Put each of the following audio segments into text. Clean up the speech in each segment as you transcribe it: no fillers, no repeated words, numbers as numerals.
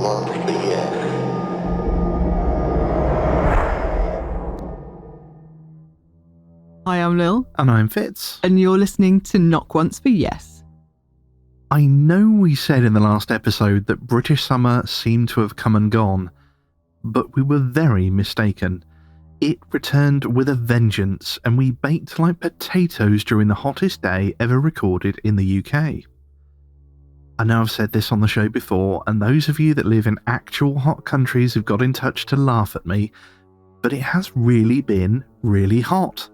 once for yes. Hi, I'm Lil. And I'm Fitz. And you're listening to Knock Once for Yes. I know we said in the last episode that British summer seemed to have come and gone, but we were very mistaken. It returned with a vengeance, and we baked like potatoes during the hottest day ever recorded in the UK. I know I've said this on the show before, and those of you that live in actual hot countries have got in touch to laugh at me, but it has really been really hot.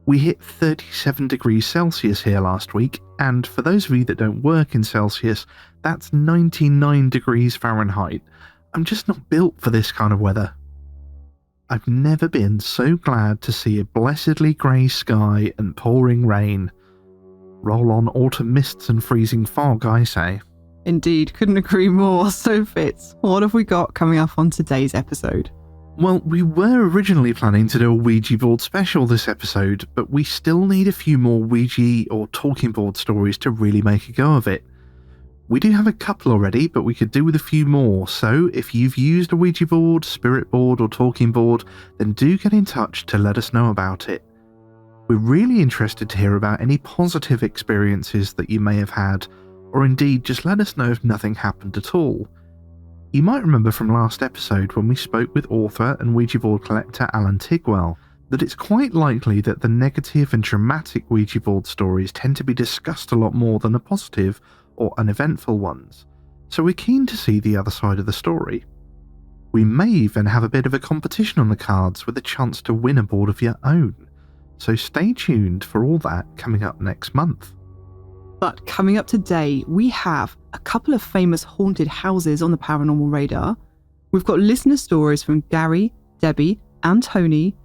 We hit 37 degrees Celsius here last week, and for those of you that don't work in Celsius, that's 99 degrees Fahrenheit. I'm just not built for this kind of weather. I've never been so glad to see a blessedly grey sky and pouring rain. Roll on autumn mists and freezing fog, I say. Indeed, couldn't agree more. So Fitz, what have we got coming up on today's episode? Well, we were originally planning to do a Ouija board special this episode, but we still need a few more Ouija or talking board stories to really make a go of it. We do have a couple already, but we could do with a few more, so if you've used a Ouija board, spirit board or talking board, then do get in touch to let us know about it. We're really interested to hear about any positive experiences that you may have had, or indeed just let us know if nothing happened at all. You might remember from last episode when we spoke with author and Ouija board collector Alan Tigwell that it's quite likely that the negative and dramatic Ouija board stories tend to be discussed a lot more than the positive or uneventful ones, so we're keen to see the other side of the story. We may even have a bit of a competition on the cards with a chance to win a board of your own, so stay tuned for all that coming up next month. But coming up today, we have a couple of famous haunted houses on the paranormal radar. We've got listener stories from Gary, Debbie and Tony,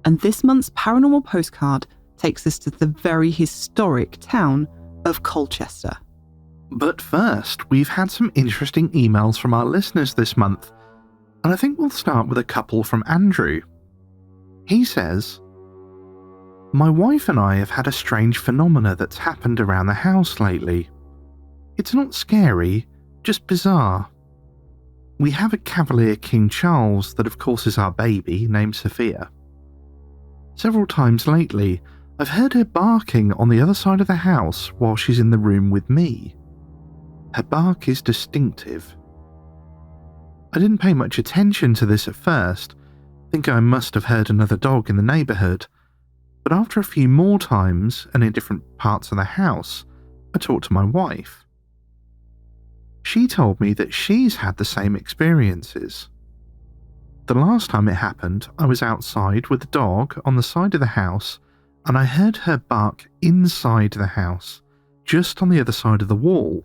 and this month's paranormal postcard takes us to the very historic town of Colchester. But first, we've had some interesting emails from our listeners this month, and I think we'll start with a couple from Andrew. He says, "My wife and I have had a strange phenomena that's happened around the house lately. It's not scary, just bizarre. We have a Cavalier King Charles that of course is our baby, named Sophia. Several times lately, I've heard her barking on the other side of the house while she's in the room with me. Her bark is distinctive. I didn't pay much attention to this at first, think I must have heard another dog in the neighbourhood, but after a few more times and in different parts of the house, I talked to my wife. She told me that she's had the same experiences. The last time it happened, I was outside with the dog on the side of the house and I heard her bark inside the house, just on the other side of the wall,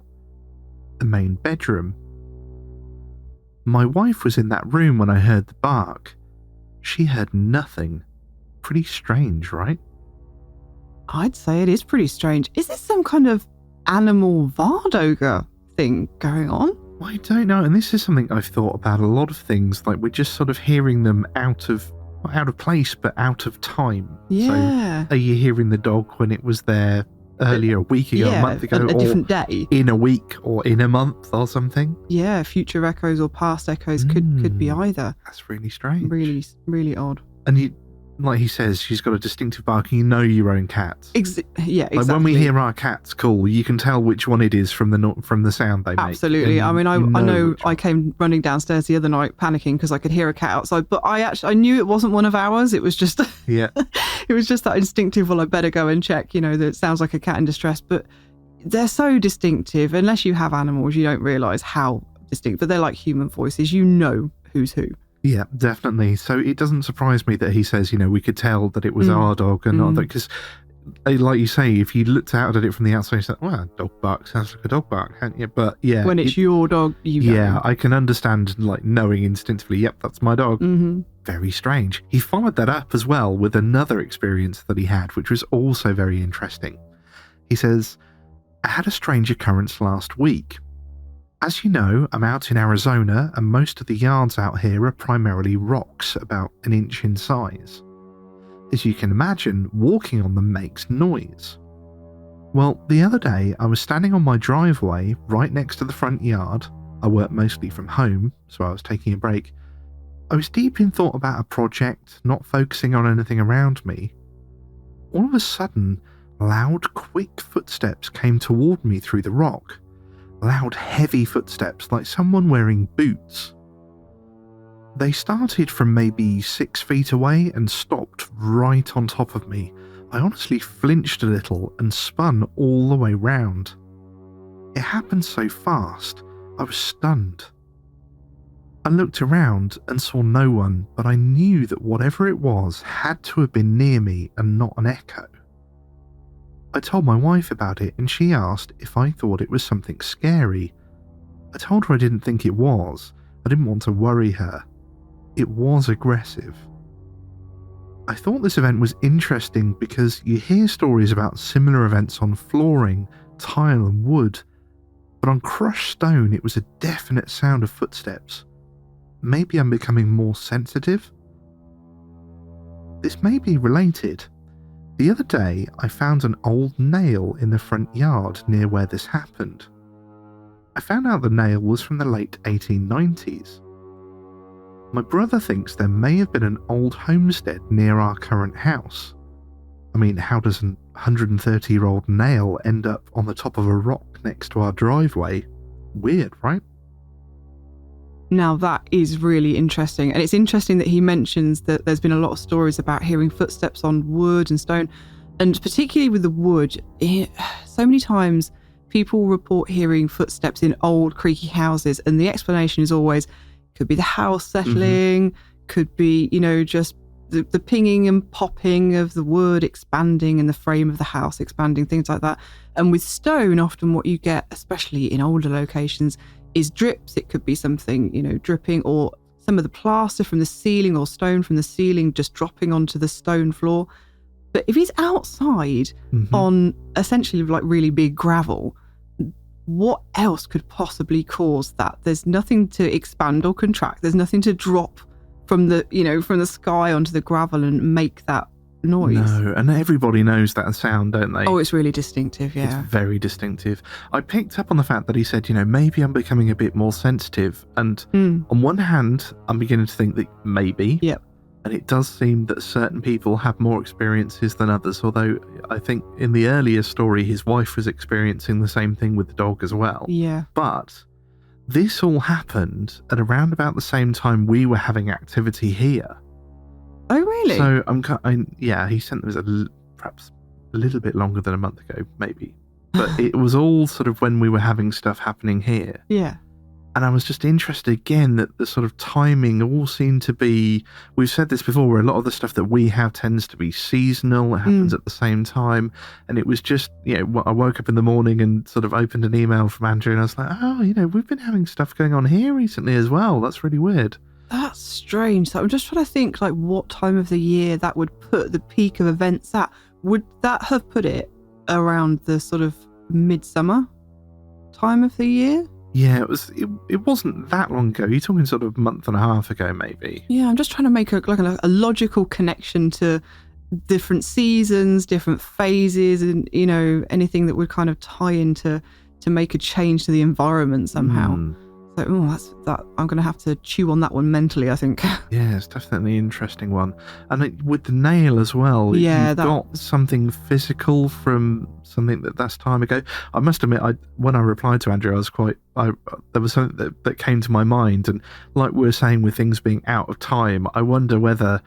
the main bedroom. My wife was in that room when I heard the bark. She heard nothing. Pretty strange, right?" I'd say it is pretty strange. Is this some kind of animal Vardoga thing going on? I don't know, and this is something I've thought about a lot of things, like we're just sort of hearing them out of, not out of place, but out of time. Yeah. So are you hearing the dog when it was there earlier, a week ago, a month ago, a or different day? In a week or in a month or something? Yeah, future echoes or past echoes could be either. That's really strange. Really, really odd. And you, like he says, she's got a distinctive bark, and you know your own cats. Yeah, exactly. Like when we hear our cats call, you can tell which one it is from the sound they make. Absolutely. I mean, I know I came running downstairs the other night panicking because I could hear a cat outside, but I knew it wasn't one of ours. It was just yeah. It was just that instinctive, well, I better go and check, that it sounds like a cat in distress. But they're so distinctive. Unless you have animals, you don't realise how distinct. But they're like human voices. You know who's who. Yeah, definitely. So it doesn't surprise me that he says, we could tell that it was our dog and not that, because like you say, if you looked out at it from the outside, you say, well, a dog bark sounds like a dog bark, can't you? But yeah. When it's your dog, you know. Yeah, I can understand like knowing instinctively, yep, that's my dog. Mm-hmm. Very strange. He followed that up as well with another experience that he had, which was also very interesting. He says, I had a strange occurrence last week. As you know, I'm out in Arizona and most of the yards out here are primarily rocks about an inch in size. As you can imagine, walking on them makes noise. Well, the other day I was standing on my driveway right next to the front yard I work mostly from home, so I was taking a break. I was deep in thought about a project, not focusing on anything around me. All of a sudden, loud, quick footsteps came toward me through the rock. Loud, heavy footsteps like someone wearing boots. They started from maybe 6 feet away and stopped right on top of me. I honestly flinched a little and spun all the way round. It happened so fast, I was stunned. I looked around and saw no one, but I knew that whatever it was had to have been near me and not an echo. I told my wife about it and she asked if I thought it was something scary. I told her I didn't think it was. I didn't want to worry her. It was aggressive. I thought this event was interesting because you hear stories about similar events on flooring, tile and wood, but on crushed stone it was a definite sound of footsteps. Maybe I'm becoming more sensitive? This may be related. The other day, I found an old nail in the front yard near where this happened. I found out the nail was from the late 1890s. My brother thinks there may have been an old homestead near our current house. I mean, how does an 130-year-old nail end up on the top of a rock next to our driveway? Weird, right? Now that is really interesting. And it's interesting that he mentions that there's been a lot of stories about hearing footsteps on wood and stone. And particularly with the wood, so many times people report hearing footsteps in old creaky houses. And the explanation is always, could be the house settling, could be, just the pinging and popping of the wood expanding and the frame of the house expanding, things like that. And with stone, often what you get, especially in older locations, is drips. It could be something, dripping, or some of the plaster from the ceiling or stone from the ceiling just dropping onto the stone floor. But if he's outside on essentially like really big gravel, what else could possibly cause that? There's nothing to expand or contract. There's nothing to drop from the sky onto the gravel and make that noise. No, and everybody knows that sound, don't they? Oh, it's really distinctive, yeah. It's very distinctive. I picked up on the fact that he said, maybe I'm becoming a bit more sensitive. And on one hand, I'm beginning to think that maybe. Yep. And it does seem that certain people have more experiences than others, although I think in the earlier story, his wife was experiencing the same thing with the dog as well. Yeah. But this all happened at around about the same time we were having activity here. Oh, really? So he sent them perhaps a little bit longer than a month ago, maybe. But it was all sort of when we were having stuff happening here. Yeah. And I was just interested again that the sort of timing all seemed to be, we've said this before, where a lot of the stuff that we have tends to be seasonal. It happens at the same time. And it was just, I woke up in the morning and sort of opened an email from Andrew and I was like, we've been having stuff going on here recently as well. That's really weird. That's strange. So I'm just trying to think like what time of the year that would put the peak of events at. Would that have put it around the sort of midsummer time of the year? Yeah, it wasn't that long ago. You're talking sort of a month and a half ago, maybe. Yeah, I'm just trying to make a logical connection to different seasons, different phases, and anything that would kind of tie into to make a change to the environment somehow. So I'm going to have to chew on that one mentally, I think. Yeah, it's definitely an interesting one. And with the nail as well, you've got something physical from something that's time ago. I must admit, when I replied to Andrew, there was something that came to my mind. And like we were saying with things being out of time, I wonder whether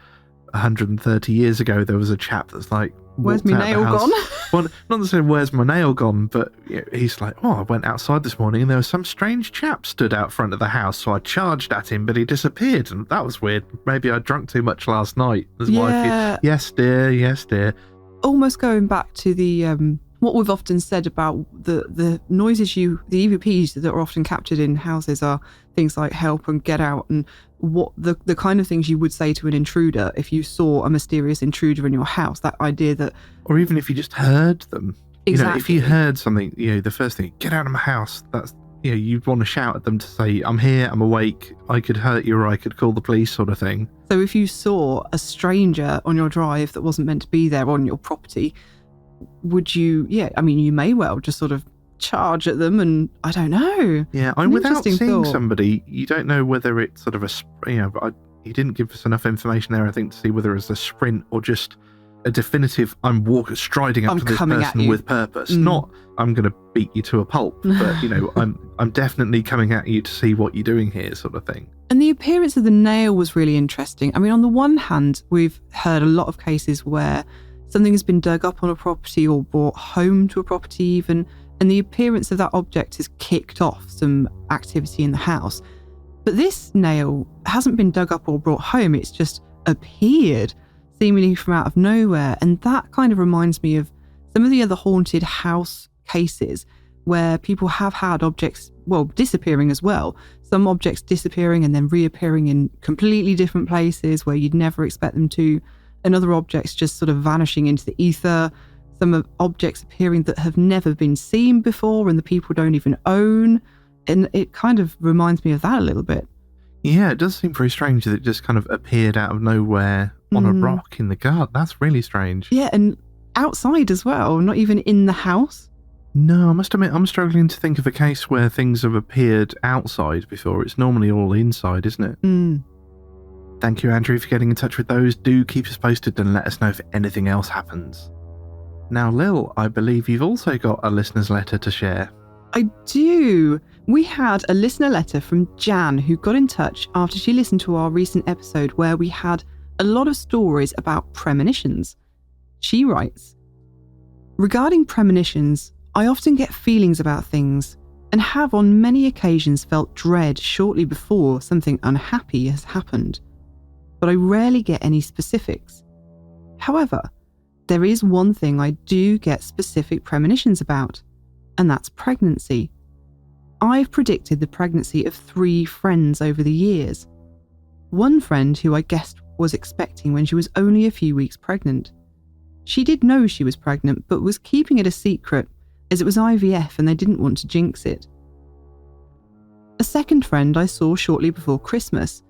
130 years ago there was a chap that's like, where's my nail gone? Well, not necessarily where's my nail gone, but he's like, I went outside this morning and there was some strange chap stood out front of the house, so I charged at him, but he disappeared, and that was weird. Maybe I drank too much last night. His wife, yes dear. Almost going back to the what we've often said about the noises the EVPs that are often captured in houses are things like help and get out, and what the kind of things you would say to an intruder if you saw a mysterious intruder in your house. That idea that, or even if you just heard them. Exactly. If you heard something, the first thing, get out of my house. That's you'd want to shout at them to say, I'm here, I'm awake, I could hurt you, or I could call the police, sort of thing. So if you saw a stranger on your drive that wasn't meant to be there on your property, would you? Yeah, I mean, you may well just sort of charge at them, and I don't know. Yeah, An without interesting seeing thought. somebody, you don't know whether it's sort of he didn't give us enough information there, I think, to see whether it's a sprint or just a definitive, striding up I'm to this coming at person you. with purpose. Not, I'm going to beat you to a pulp, but, I'm definitely coming at you to see what you're doing here, sort of thing. And the appearance of the nail was really interesting. I mean, on the one hand, we've heard a lot of cases where something has been dug up on a property or brought home to a property even, and the appearance of that object has kicked off some activity in the house. But this nail hasn't been dug up or brought home, it's just appeared seemingly from out of nowhere. And that kind of reminds me of some of the other haunted house cases where people have had objects, disappearing as well. Some objects disappearing and then reappearing in completely different places where you'd never expect them to, and other objects just sort of vanishing into the ether. Some objects appearing that have never been seen before and the people don't even own. And it kind of reminds me of that a little bit. Yeah, it does seem very strange that it just kind of appeared out of nowhere on a rock in the garden. That's really strange. Yeah, and outside as well, not even in the house. No, I must admit, I'm struggling to think of a case where things have appeared outside before. It's normally all inside, isn't it? Thank you, Andrew, for getting in touch with those. Do keep us posted and let us know if anything else happens. Now, Lil, I believe you've also got a listener's letter to share. I do. We had a listener letter from Jan who got in touch after she listened to our recent episode where we had a lot of stories about premonitions. She writes, "Regarding premonitions, I often get feelings about things and have on many occasions felt dread shortly before something unhappy has happened, but I rarely get any specifics. However, there is one thing I do get specific premonitions about, and that's pregnancy. I've predicted the pregnancy of 3 friends over the years. One friend who I guessed was expecting when she was only a few weeks pregnant. She did know she was pregnant, but was keeping it a secret as it was IVF and they didn't want to jinx it. A second friend I saw shortly before Christmas,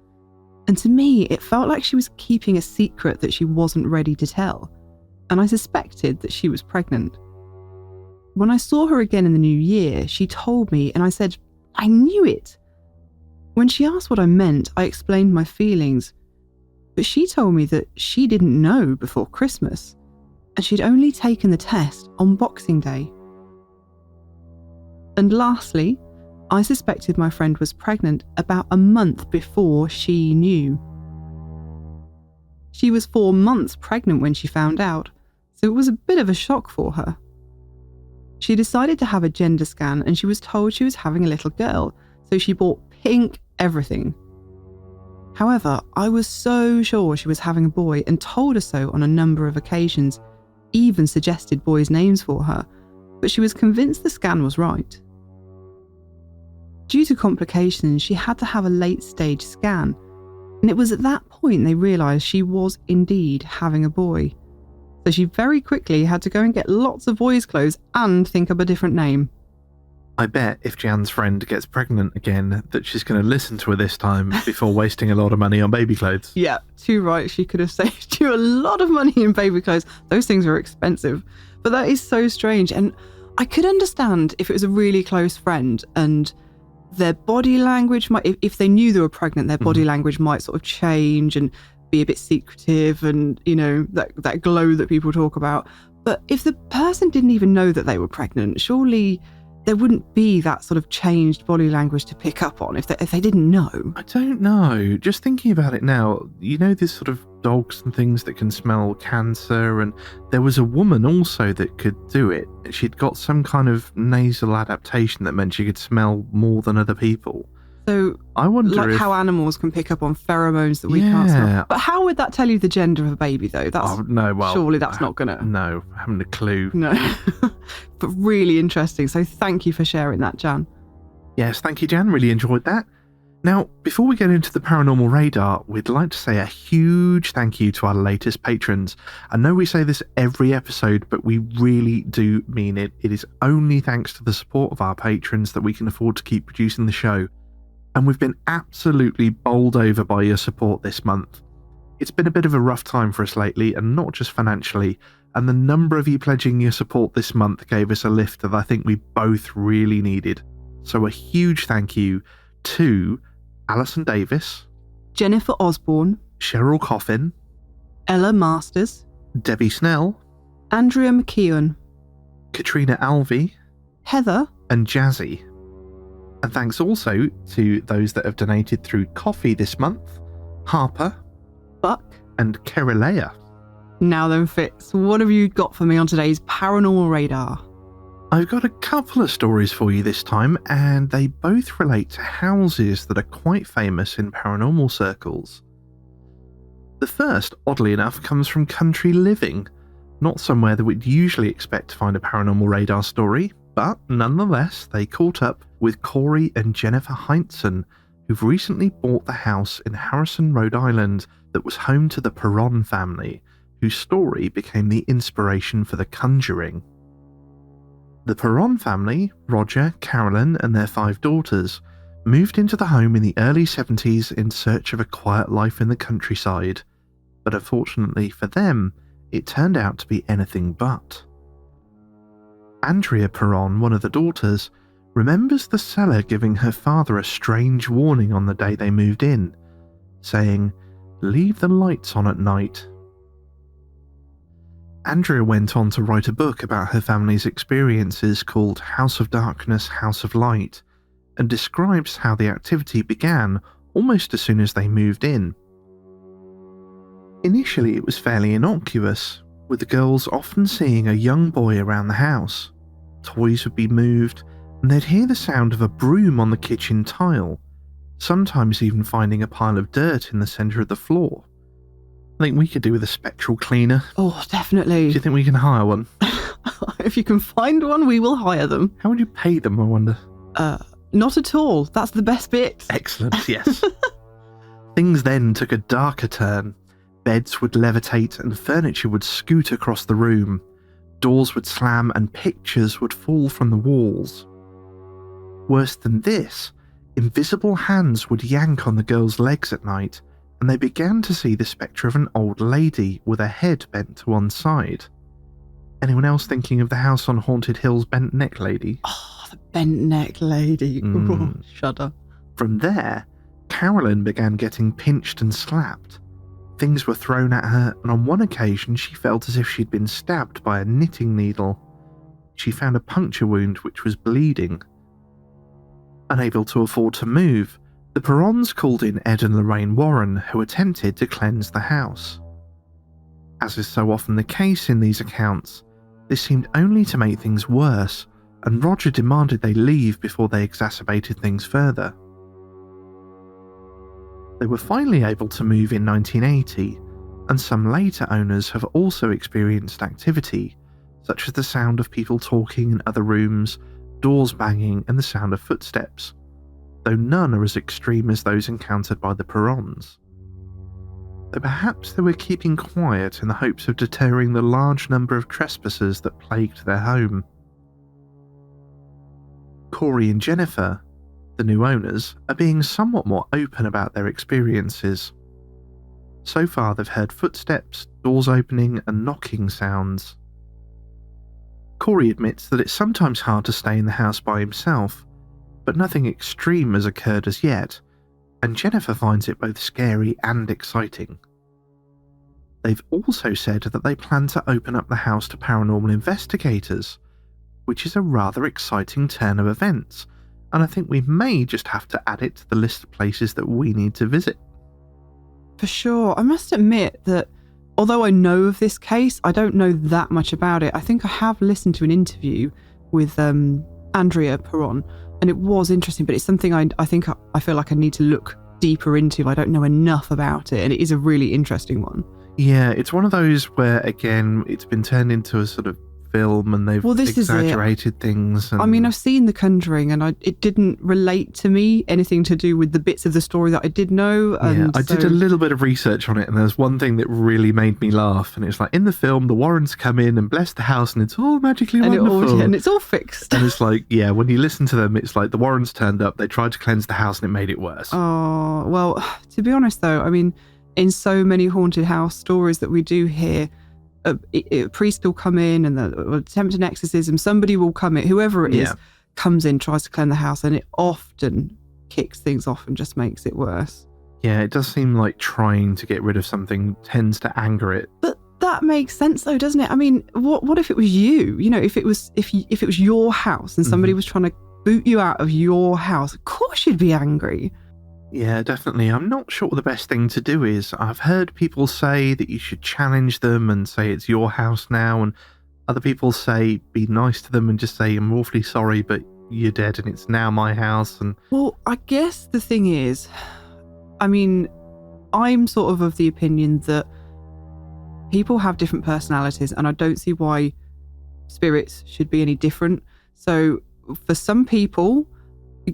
and to me it felt like she was keeping a secret that she wasn't ready to tell, and I suspected that she was pregnant. When I saw her again in the new year, she told me and I said, I knew it. When she asked what I meant, I explained my feelings, but she told me that she didn't know before Christmas, and she'd only taken the test on Boxing Day. And lastly, I suspected my friend was pregnant about a month before she knew. She was 4 months pregnant when she found out, so it was a bit of a shock for her. She decided to have a gender scan and she was told she was having a little girl, so she bought pink everything. However, I was so sure she was having a boy and told her so on a number of occasions, even suggested boys' names for her, but she was convinced the scan was right. Due to complications, she had to have a late-stage scan, and it was at that point they realised she was indeed having a boy. So she very quickly had to go and get lots of boys' clothes and think up a different name. I bet if Jan's friend gets pregnant again, that she's going to listen to her this time before wasting a lot of money on baby clothes. Yeah, too right. She could have saved you a lot of money in baby clothes. Those things are expensive. But that is so strange. And I could understand if it was a really close friend and their body language might, if they knew they were pregnant, their body language might sort of change and be a bit secretive and, you know, that glow that people talk about. But if the person didn't even know that they were pregnant, surely there wouldn't be that sort of changed body language to pick up on if they didn't know. I don't know. Just thinking about it now, you know, there's sort of dogs and things that can smell cancer, and there was a woman also that could do it. She'd got some kind of nasal adaptation that meant she could smell more than other people. So, I wonder like if, how animals can pick up on pheromones that we can't smell. But how would that tell you the gender of a baby, though? Surely that's not gonna. No, I haven't a clue. No. But really interesting. So thank you for sharing that, Jan. Yes, thank you, Jan. Really enjoyed that. Now, before we get into the paranormal radar, we'd like to say a huge thank you to our latest patrons. I know we say this every episode, but we really do mean it. It is only thanks to the support of our patrons that we can afford to keep producing the show. And we've been absolutely bowled over by your support this month. It's been a bit of a rough time for us lately, and not just financially. and the number of you pledging your support this month gave us a lift that I think we both really needed. So a huge thank you to Alison Davis, Jennifer Osborne, Cheryl Coffin, Ella Masters, Debbie Snell, Andrea McKeown, Katrina Alvey, Heather, and Jazzy. And thanks also to those that have donated through Coffee this month, Harper, Buck, and Keralea. Now then, Fitz, what have you got for me on today's Paranormal Radar? I've got a couple of stories for you this time, and they both relate to houses that are quite famous in paranormal circles. The first, oddly enough, comes from Country Living, not somewhere that we'd usually expect to find a Paranormal Radar story, but nonetheless, they caught up with Corey and Jennifer Heintzen, who've recently bought the house in Harrison, Rhode Island, that was home to the Perron family, whose story became the inspiration for The Conjuring. The Perron family, Roger, Carolyn, and their 5 daughters, moved into the home in the early 70s in search of a quiet life in the countryside, but unfortunately for them, it turned out to be anything but. Andrea Perron, one of the daughters, remembers the seller giving her father a strange warning on the day they moved in, saying, "Leave the lights on at night." Andrea went on to write a book about her family's experiences called House of Darkness, House of Light, and describes how the activity began almost as soon as they moved in. Initially, it was fairly innocuous, with the girls often seeing a young boy around the house. Toys would be moved, and they'd hear the sound of a broom on the kitchen tile, sometimes even finding a pile of dirt in the centre of the floor. I think we could do with a spectral cleaner. Oh, definitely. Do you think we can hire one? If you can find one, we will hire them. How would you pay them, I wonder? Not at all. That's the best bit. Excellent, yes. Things then took a darker turn. Beds would levitate and furniture would scoot across the room. Doors would slam and pictures would fall from the walls. Worse than this, invisible hands would yank on the girls' legs at night, and they began to see the spectre of an old lady with her head bent to one side. Anyone else thinking of the House on Haunted Hill's bent neck lady? Oh, the bent neck lady. Oh, shudder. From there, Carolyn began getting pinched and slapped. Things were thrown at her, and on one occasion she felt as if she'd been stabbed by a knitting needle. She found a puncture wound which was bleeding. Unable to afford to move, the Perrons called in Ed and Lorraine Warren, who attempted to cleanse the house. As is so often the case in these accounts, this seemed only to make things worse, and Roger demanded they leave before they exacerbated things further. They were finally able to move in 1980, and some later owners have also experienced activity, such as the sound of people talking in other rooms, doors banging, and the sound of footsteps, though none are as extreme as those encountered by the Perrons. Though perhaps they were keeping quiet in the hopes of deterring the large number of trespassers that plagued their home. Corey and Jennifer, the new owners, are being somewhat more open about their experiences. So far they've heard footsteps, doors opening, and knocking sounds. Corey admits that it's sometimes hard to stay in the house by himself, but nothing extreme has occurred as yet, and Jennifer finds it both scary and exciting. They've also said that they plan to open up the house to paranormal investigators, which is a rather exciting turn of events, and I think we may just have to add it to the list of places that we need to visit. For sure. I must admit that although I know of this case, I don't know that much about it. I think I have listened to an interview with Andrea Perron, and it was interesting, but it's something I feel like I need to look deeper into. I don't know enough about it, and it is a really interesting one. Yeah, it's one of those where, again, it's been turned into a sort of film and they've exaggerated things. And I mean, I've seen The Conjuring and it didn't relate to me anything to do with the bits of the story that I did know. Yeah, I did a little bit of research on it, and there's one thing that really made me laugh, and it's like, in the film, the Warrens come in and bless the house and it's all magically wonderful. And it's all fixed. And it's like, yeah, when you listen to them, it's like the Warrens turned up, they tried to cleanse the house and it made it worse. Oh, well, to be honest though, I mean, in so many haunted house stories that we do hear, a priest will come in and they'll attempt an exorcism. Somebody will come in, whoever it is, comes in, tries to cleanse the house, and it often kicks things off and just makes it worse. Yeah, it does seem like trying to get rid of something tends to anger it. But that makes sense though, doesn't it? I mean, what if it was you? You know, if it was your house and somebody was trying to boot you out of your house, of course you'd be angry. Yeah, definitely. I'm not sure what the best thing to do is. I've heard people say that you should challenge them and say it's your house now, and other people say be nice to them and just say I'm awfully sorry, but you're dead and it's now my house. And well, I guess the thing is, I mean, I'm sort of the opinion that people have different personalities, and I don't see why spirits should be any different. So for some people,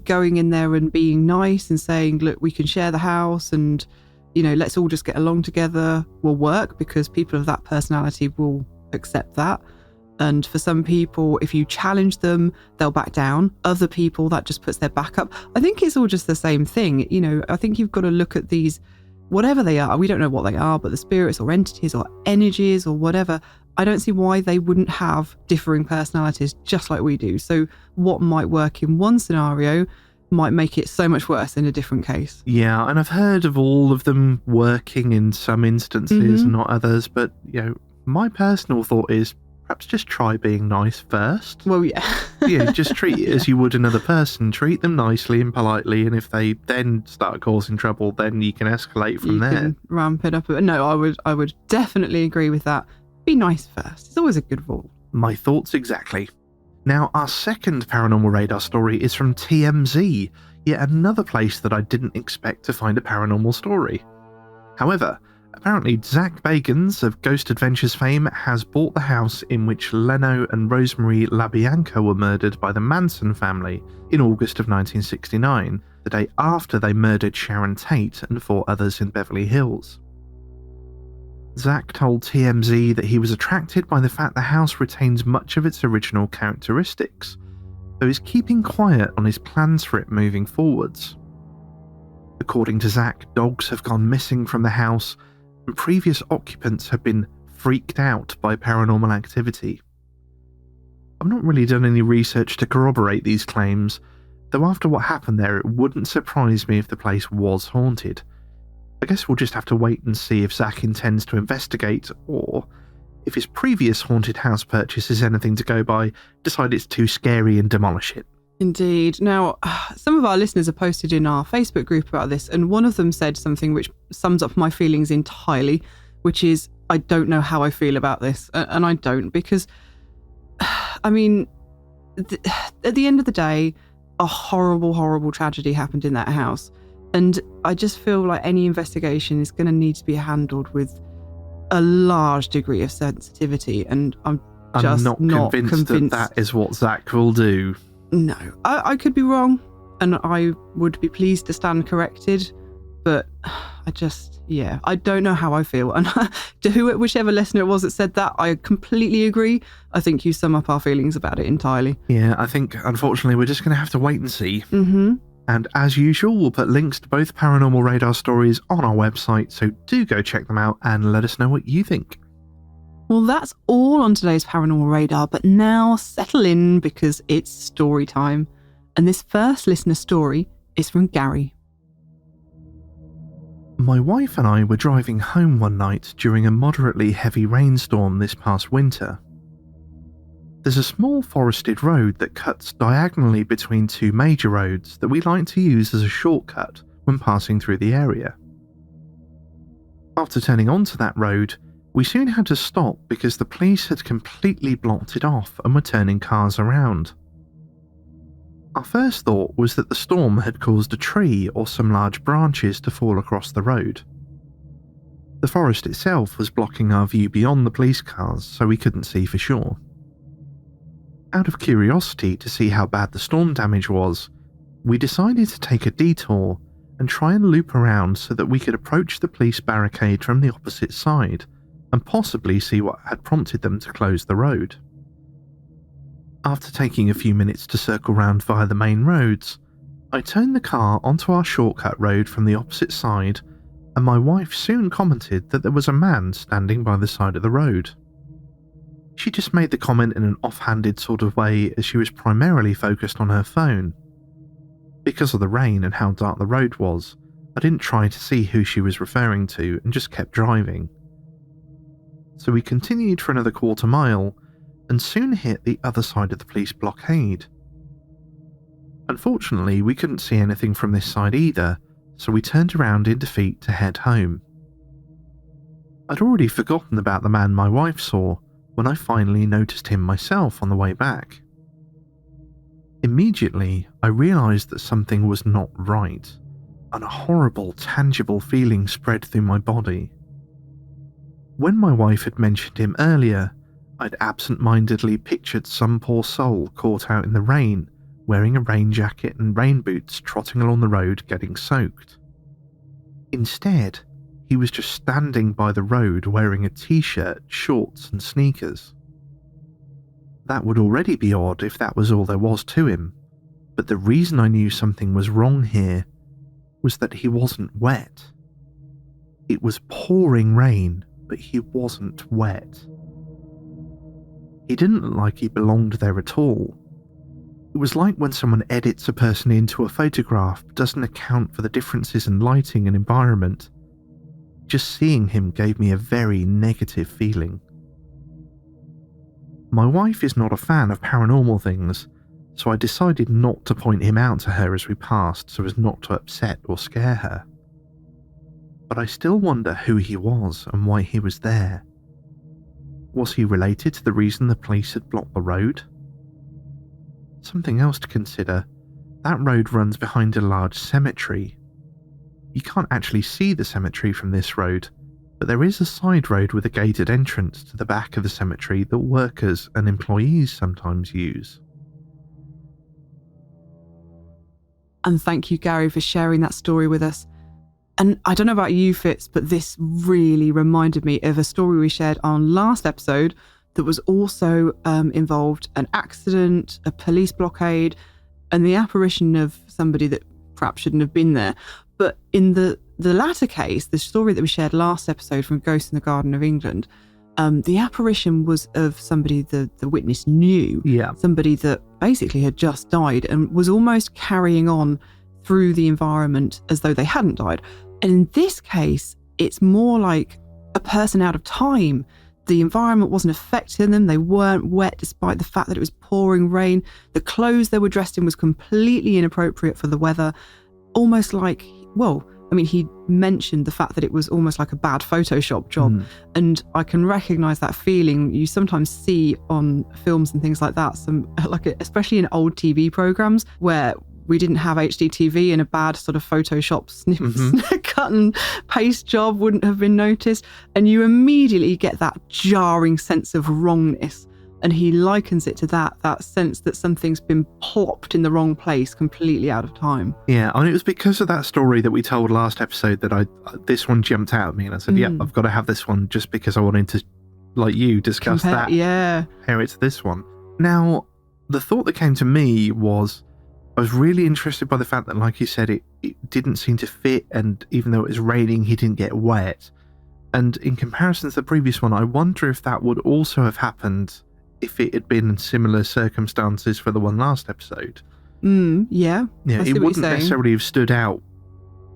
going in there and being nice and saying, look, we can share the house and, you know, let's all just get along together will work, because people of that personality will accept that. And for some people, if you challenge them, they'll back down. Other people, that just puts their back up. I think it's all just the same thing. You know, I think you've got to look at these, whatever they are, we don't know what they are, but the spirits or entities or energies or whatever, I don't see why they wouldn't have differing personalities just like we do. So what might work in one scenario might make it so much worse in a different case. Yeah, and I've heard of all of them working in some instances, not others, but, you know, my personal thought is perhaps just try being nice first. Well, yeah. Yeah, just treat it as you would another person. Treat them nicely and politely, and if they then start causing trouble, then you can escalate from there. Can ramp it up. No, I would definitely agree with that. Be nice first. It's always a good rule. My thoughts exactly. Now, our second Paranormal Radar story is from TMZ, yet another place that I didn't expect to find a paranormal story. However, apparently Zach Bagans of Ghost Adventures fame has bought the house in which Leno and Rosemary LaBianca were murdered by the Manson family in August of 1969, the day after they murdered Sharon Tate and 4 others in Beverly Hills. Zach told TMZ that he was attracted by the fact the house retains much of its original characteristics, though he's keeping quiet on his plans for it moving forwards. According to Zach, dogs have gone missing from the house, and previous occupants have been freaked out by paranormal activity. I've not really done any research to corroborate these claims, though after what happened there, it wouldn't surprise me if the place was haunted. I guess we'll just have to wait and see if Zach intends to investigate, or if his previous haunted house purchase is anything to go by, decide it's too scary and demolish it. Indeed. Now, some of our listeners have posted in our Facebook group about this, and one of them said something which sums up my feelings entirely, which is, I don't know how I feel about this. And I don't, because, I mean, at the end of the day, a horrible, horrible tragedy happened in that house. And I just feel like any investigation is going to need to be handled with a large degree of sensitivity. And I'm just not convinced that is what Zach will do. No, I could be wrong, and I would be pleased to stand corrected, but I don't know how I feel. And whichever listener it was that said that, I completely agree. I think you sum up our feelings about it entirely. Yeah, I think, unfortunately, we're just going to have to wait and see. Mm-hmm. And as usual, we'll put links to both Paranormal Radar stories on our website, so do go check them out and let us know what you think. Well, that's all on today's Paranormal Radar, but now settle in because it's story time. And this first listener story is from Gary. My wife and I were driving home one night during a moderately heavy rainstorm this past winter. There's a small forested road that cuts diagonally between 2 major roads that we like to use as a shortcut when passing through the area. After turning onto that road, we soon had to stop because the police had completely blocked it off and were turning cars around. Our first thought was that the storm had caused a tree or some large branches to fall across the road. The forest itself was blocking our view beyond the police cars, so we couldn't see for sure. Out of curiosity to see how bad the storm damage was, we decided to take a detour and try and loop around so that we could approach the police barricade from the opposite side and possibly see what had prompted them to close the road. After taking a few minutes to circle round via the main roads, I turned the car onto our shortcut road from the opposite side, and my wife soon commented that there was a man standing by the side of the road. She just made the comment in an offhanded sort of way as she was primarily focused on her phone. Because of the rain and how dark the road was, I didn't try to see who she was referring to and just kept driving. So we continued for another quarter mile and soon hit the other side of the police blockade. Unfortunately, we couldn't see anything from this side either, so we turned around in defeat to head home. I'd already forgotten about the man my wife saw when I finally noticed him myself on the way back. Immediately, I realised that something was not right, and a horrible, tangible feeling spread through my body. When my wife had mentioned him earlier, I'd absent-mindedly pictured some poor soul caught out in the rain, wearing a rain jacket and rain boots, trotting along the road getting soaked. Instead, he was just standing by the road wearing a t-shirt, shorts and sneakers. That would already be odd if that was all there was to him, but the reason I knew something was wrong here was that he wasn't wet. It was pouring rain, but he wasn't wet. He didn't look like he belonged there at all. It was like when someone edits a person into a photograph but doesn't account for the differences in lighting and environment. Just seeing him gave me a very negative feeling. My wife is not a fan of paranormal things, so I decided not to point him out to her as we passed so as not to upset or scare her. But I still wonder who he was and why he was there. Was he related to the reason the police had blocked the road? Something else to consider, that road runs behind a large cemetery. You can't actually see the cemetery from this road, but there is a side road with a gated entrance to the back of the cemetery that workers and employees sometimes use. And thank you, Gary, for sharing that story with us. And I don't know about you, Fitz, but this really reminded me of a story we shared on last episode that was also involved an accident, a police blockade, and the apparition of somebody that perhaps shouldn't have been there. But in the latter case, the story that we shared last episode from Ghost in the Garden of England, the apparition was of somebody the witness knew. Yeah. Somebody that basically had just died and was almost carrying on through the environment as though they hadn't died. And in this case, it's more like a person out of time. The environment wasn't affecting them. They weren't wet despite the fact that it was pouring rain. The clothes they were dressed in was completely inappropriate for the weather. Almost like, well, I mean, he mentioned the fact that it was almost like a bad Photoshop job. And I can recognise that feeling you sometimes see on films and things like that. Especially in old TV programmes where we didn't have HDTV and a bad sort of Photoshop cut and paste job wouldn't have been noticed. And you immediately get that jarring sense of wrongness. And he likens it to that sense that something's been plopped in the wrong place, completely out of time. Yeah, and it was because of that story that we told last episode that this one jumped out at me and I said, yeah, I've got to have this one just because I wanted to, like you, discuss that. Yeah. Compare it to this one. Now, the thought that came to me was, I was really interested by the fact that, like you said, it didn't seem to fit, and even though it was raining, he didn't get wet. And in comparison to the previous one, I wonder if that would also have happened if it had been in similar circumstances for the one last episode. Yeah. Yeah, it wouldn't necessarily have stood out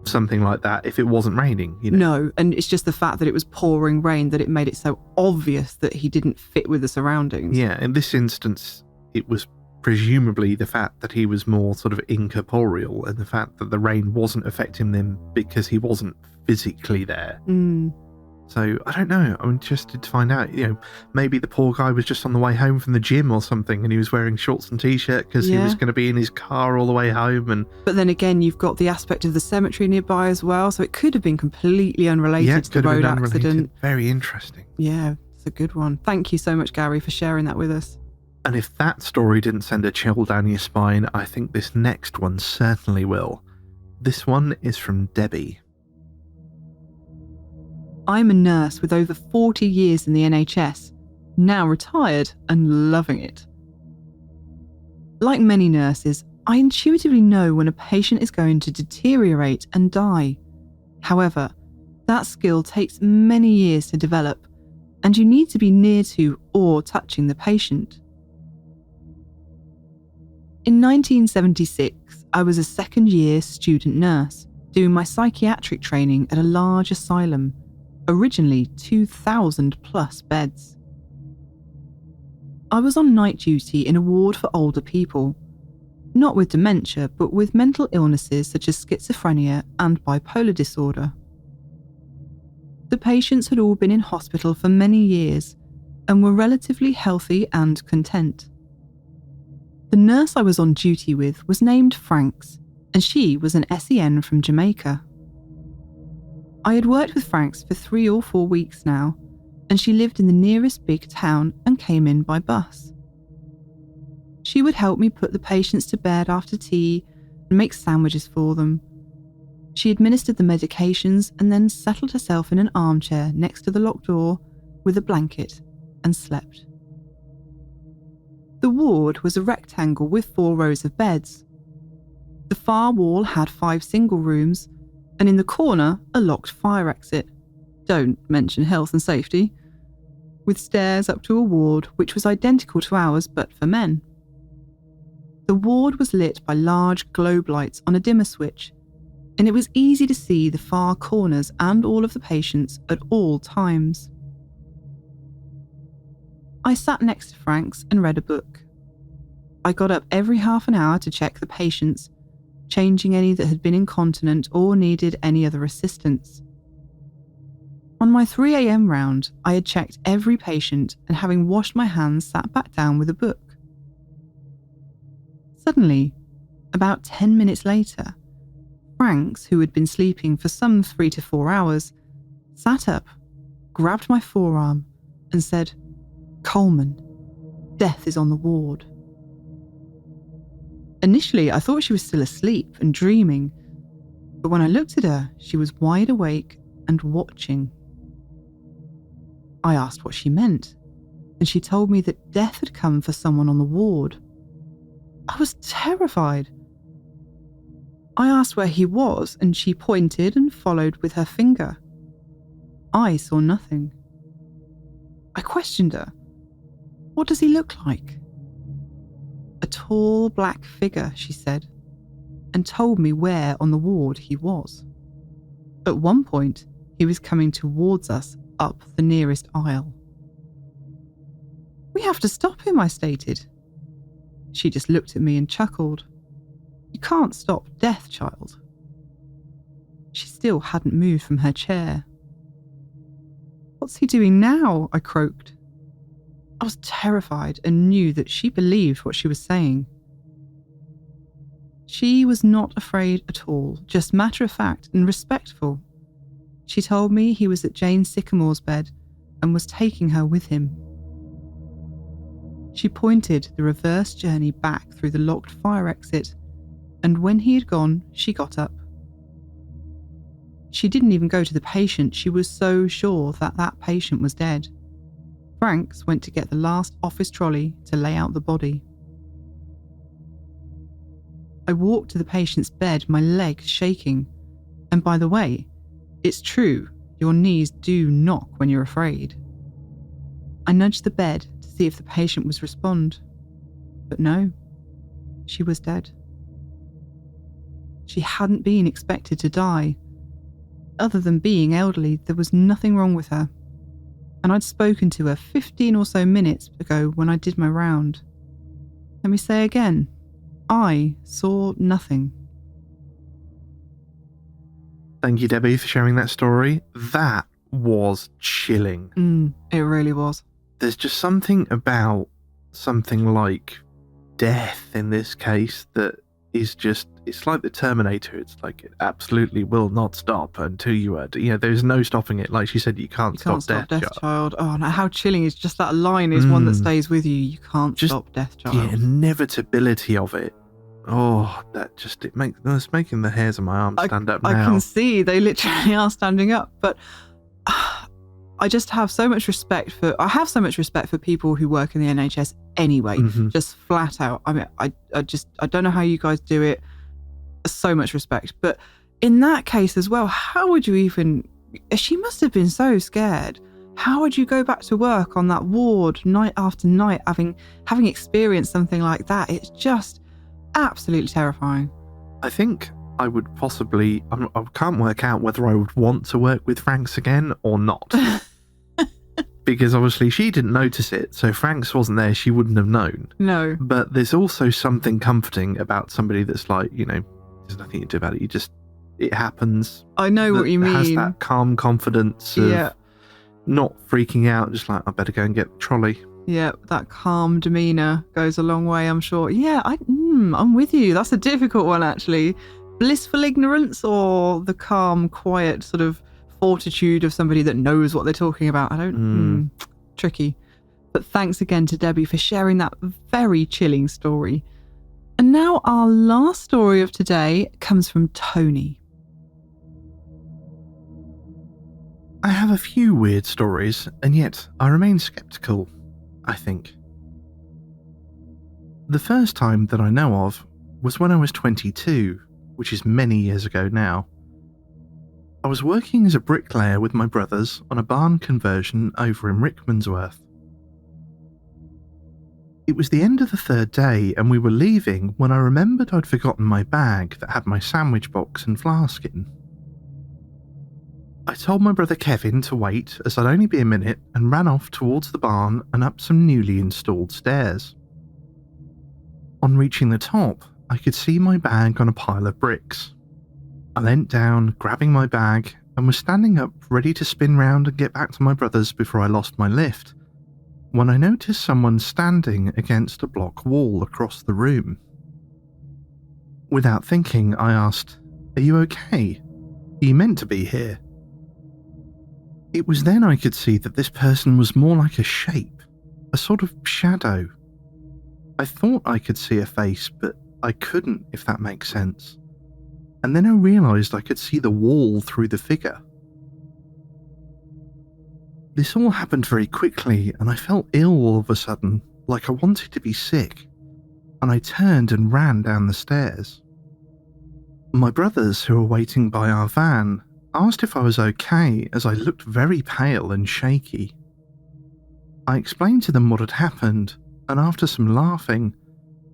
something like that if it wasn't raining, you know? No, and it's just the fact that it was pouring rain that it made it so obvious that he didn't fit with the surroundings. Yeah, in this instance, it was presumably the fact that he was more sort of incorporeal and the fact that the rain wasn't affecting him because he wasn't physically there. So, I don't know. I'm interested to find out, maybe the poor guy was just on the way home from the gym or something and he was wearing shorts and t-shirt because he was going to be in his car all the way home. But then again, you've got the aspect of the cemetery nearby as well, so it could have been completely unrelated to the road accident. Very interesting. Yeah, it's a good one. Thank you so much, Gary, for sharing that with us. And if that story didn't send a chill down your spine, I think this next one certainly will. This one is from Debbie. I'm a nurse with over 40 years in the NHS, now retired and loving it. Like many nurses, I intuitively know when a patient is going to deteriorate and die. However, that skill takes many years to develop, and you need to be near to or touching the patient. In 1976, I was a second-year student nurse doing my psychiatric training at a large asylum, originally 2,000 plus beds. I was on night duty in a ward for older people, not with dementia, but with mental illnesses such as schizophrenia and bipolar disorder. The patients had all been in hospital for many years and were relatively healthy and content. The nurse I was on duty with was named Franks, and she was an SEN from Jamaica. I had worked with Franks for 3 or 4 weeks now, and she lived in the nearest big town and came in by bus. She would help me put the patients to bed after tea and make sandwiches for them. She administered the medications and then settled herself in an armchair next to the locked door with a blanket and slept. The ward was a rectangle with 4 rows of beds. The far wall had 5 single rooms, and in the corner, a locked fire exit. Don't mention health and safety. With stairs up to a ward which was identical to ours but for men. The ward was lit by large globe lights on a dimmer switch, and it was easy to see the far corners and all of the patients at all times. I sat next to Franks and read a book. I got up every half an hour to check the patients, changing any that had been incontinent or needed any other assistance. On my 3 a.m. round, I had checked every patient and, having washed my hands, sat back down with a book. Suddenly, about 10 minutes later, Franks, who had been sleeping for some 3 to 4 hours, sat up, grabbed my forearm and said, "Coleman, death is on the ward." Initially, I thought she was still asleep and dreaming, but when I looked at her, she was wide awake and watching. I asked what she meant, and she told me that death had come for someone on the ward. I was terrified. I asked where he was, and she pointed and followed with her finger. I saw nothing. I questioned her. "What does he look like?" "A tall black figure," she said, and told me where on the ward he was. At one point, he was coming towards us up the nearest aisle. "We have to stop him," I stated. She just looked at me and chuckled. "You can't stop death, child." She still hadn't moved from her chair. "What's he doing now?" I croaked. I was terrified and knew that she believed what she was saying. She was not afraid at all, just matter of fact and respectful. She told me he was at Jane Sycamore's bed and was taking her with him. She pointed the reverse journey back through the locked fire exit, and when he had gone, she got up. She didn't even go to the patient. She was so sure that that patient was dead. Franks went to get the last office trolley to lay out the body. I walked to the patient's bed, my legs shaking. And by the way, it's true, your knees do knock when you're afraid. I nudged the bed to see if the patient would respond. But no, she was dead. She hadn't been expected to die. Other than being elderly, there was nothing wrong with her. And I'd spoken to her 15 or so minutes ago when I did my round. Let me say again, I saw nothing. Thank you, Debbie, for sharing that story. That was chilling. It really was. There's just something about something like death in this case that is just, it's like the Terminator. It's like it absolutely will not stop until you are, there's no stopping it. Like she said, you can't stop death, child. Oh, no, how chilling is just that line is one that stays with you. You can't stop death, child. The inevitability of it. Oh, it's making the hairs on my arms stand up now. I can see they literally are standing up, but I just have so much respect for people who work in the NHS anyway, just flat out. I mean, I don't know how you guys do it. So much respect. But in that case as well, how would you even, she must have been so scared. How would you go back to work on that ward night after night having experienced something like that? It's just absolutely terrifying. I think I would possibly... I can't work out whether I would want to work with Franks again or not. Because obviously she didn't notice it, so Franks wasn't there, she wouldn't have known. No. But there's also something comforting about somebody that's like, there's nothing you do about it. It happens. I know what you mean. Has that calm confidence of not freaking out, just like, I better go and get the trolley. Yeah, that calm demeanour goes a long way, I'm sure. Yeah, I'm with you. That's a difficult one, actually. Blissful ignorance or the calm, quiet sort of fortitude of somebody that knows what they're talking about? Tricky. But thanks again to Debbie for sharing that very chilling story. And now our last story of today comes from Tony. I have a few weird stories, and yet I remain sceptical, I think. The first time that I know of was when I was 22, which is many years ago now. I was working as a bricklayer with my brothers on a barn conversion over in Rickmansworth. It was the end of the third day and we were leaving when I remembered I'd forgotten my bag that had my sandwich box and flask in. I told my brother Kevin to wait as I'd only be a minute and ran off towards the barn and up some newly installed stairs. On reaching the top, I could see my bag on a pile of bricks. I leant down, grabbing my bag, and was standing up ready to spin round and get back to my brother's before I lost my lift, when I noticed someone standing against a block wall across the room. Without thinking, I asked, "Are you okay? Are you meant to be here?" It was then I could see that this person was more like a shape, a sort of shadow. I thought I could see a face, but I couldn't, if that makes sense. And then I realised I could see the wall through the figure. This all happened very quickly, and I felt ill all of a sudden, like I wanted to be sick, and I turned and ran down the stairs. My brothers, who were waiting by our van, asked if I was okay as I looked very pale and shaky. I explained to them what had happened, and after some laughing,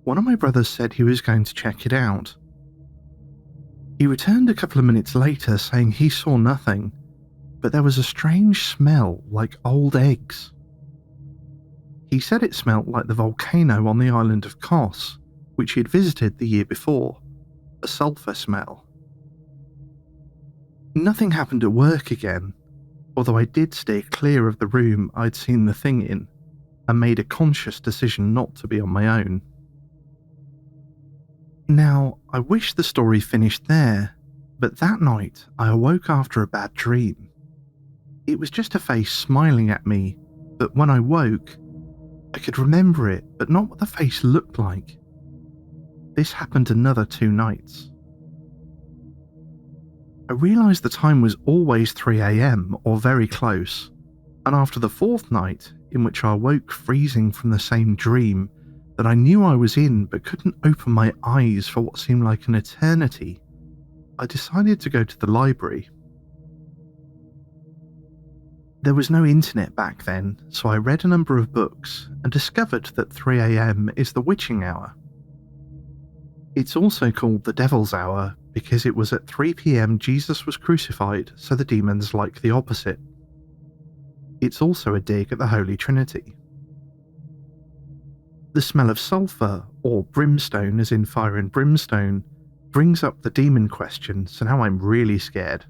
one of my brothers said he was going to check it out. He returned a couple of minutes later saying he saw nothing, but there was a strange smell like old eggs. He said it smelt like the volcano on the island of Kos, which he had visited the year before, a sulphur smell. Nothing happened at work again, although I did steer clear of the room I'd seen the thing in, and made a conscious decision not to be on my own. Now, I wish the story finished there, but that night I awoke after a bad dream. It was just a face smiling at me, but when I woke, I could remember it, but not what the face looked like. This happened another 2 nights. I realised the time was always 3 a.m. or very close, and after the 4th night, in which I awoke freezing from the same dream that I knew I was in but couldn't open my eyes for what seemed like an eternity, I decided to go to the library. There was no internet back then, so I read a number of books and discovered that 3 a.m. is the witching hour. It's also called the Devil's Hour because it was at 3 p.m. Jesus was crucified, so the demons like the opposite. It's also a dig at the Holy Trinity. The smell of sulphur, or brimstone as in fire and brimstone, brings up the demon question, so now I'm really scared.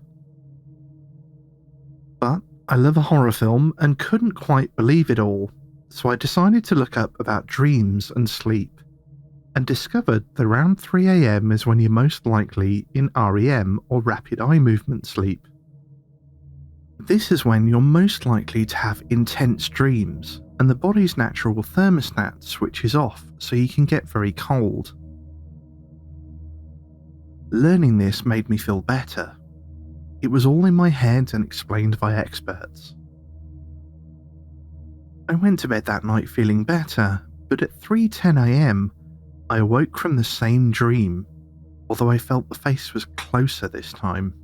But I love a horror film and couldn't quite believe it all, so I decided to look up about dreams and sleep, and discovered that around 3 a.m. is when you're most likely in REM or rapid eye movement sleep. This is when you're most likely to have intense dreams, and the body's natural thermostat switches off so you can get very cold. Learning this made me feel better. It was all in my head and explained by experts. I went to bed that night feeling better, but at 3:10 a.m, I awoke from the same dream, although I felt the face was closer this time.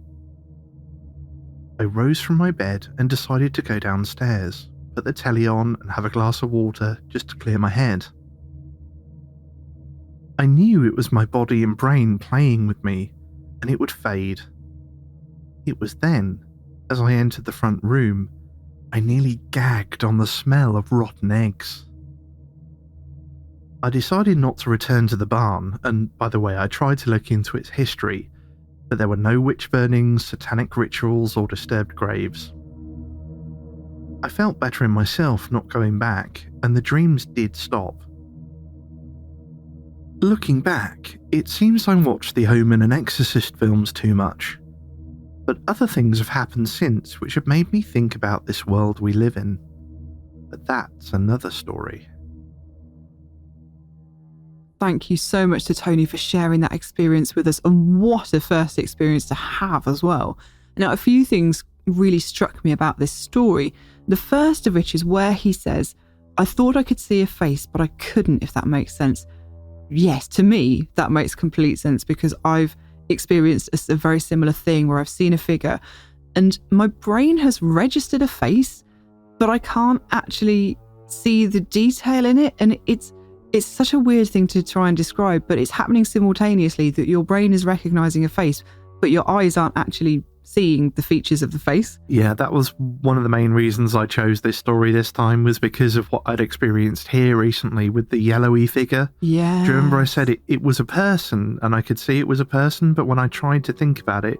I rose from my bed and decided to go downstairs, put the telly on and have a glass of water just to clear my head. I knew it was my body and brain playing with me, and it would fade. It was then, as I entered the front room, I nearly gagged on the smell of rotten eggs. I decided not to return to the barn, and by the way, I tried to look into its history, but there were no witch burnings, satanic rituals, or disturbed graves. I felt better in myself not going back, and the dreams did stop. Looking back, it seems I watched the Omen and Exorcist films too much, but other things have happened since which have made me think about this world we live in. But that's another story. Thank you so much to Tony for sharing that experience with us, and what a first experience to have as well. Now, a few things really struck me about this story. The first of which is where he says, I thought I could see a face, but I couldn't, if that makes sense. Yes, to me, that makes complete sense, because I've experienced a very similar thing where I've seen a figure and my brain has registered a face, but I can't actually see the detail in it. And it's such a weird thing to try and describe, but it's happening simultaneously, that your brain is recognizing a face, but your eyes aren't actually seeing the features of the face. Yeah, that was one of the main reasons I chose this story this time, was because of what I'd experienced here recently with the yellowy figure. Yeah. Do you remember I said it was a person and I could see it was a person, but when I tried to think about it,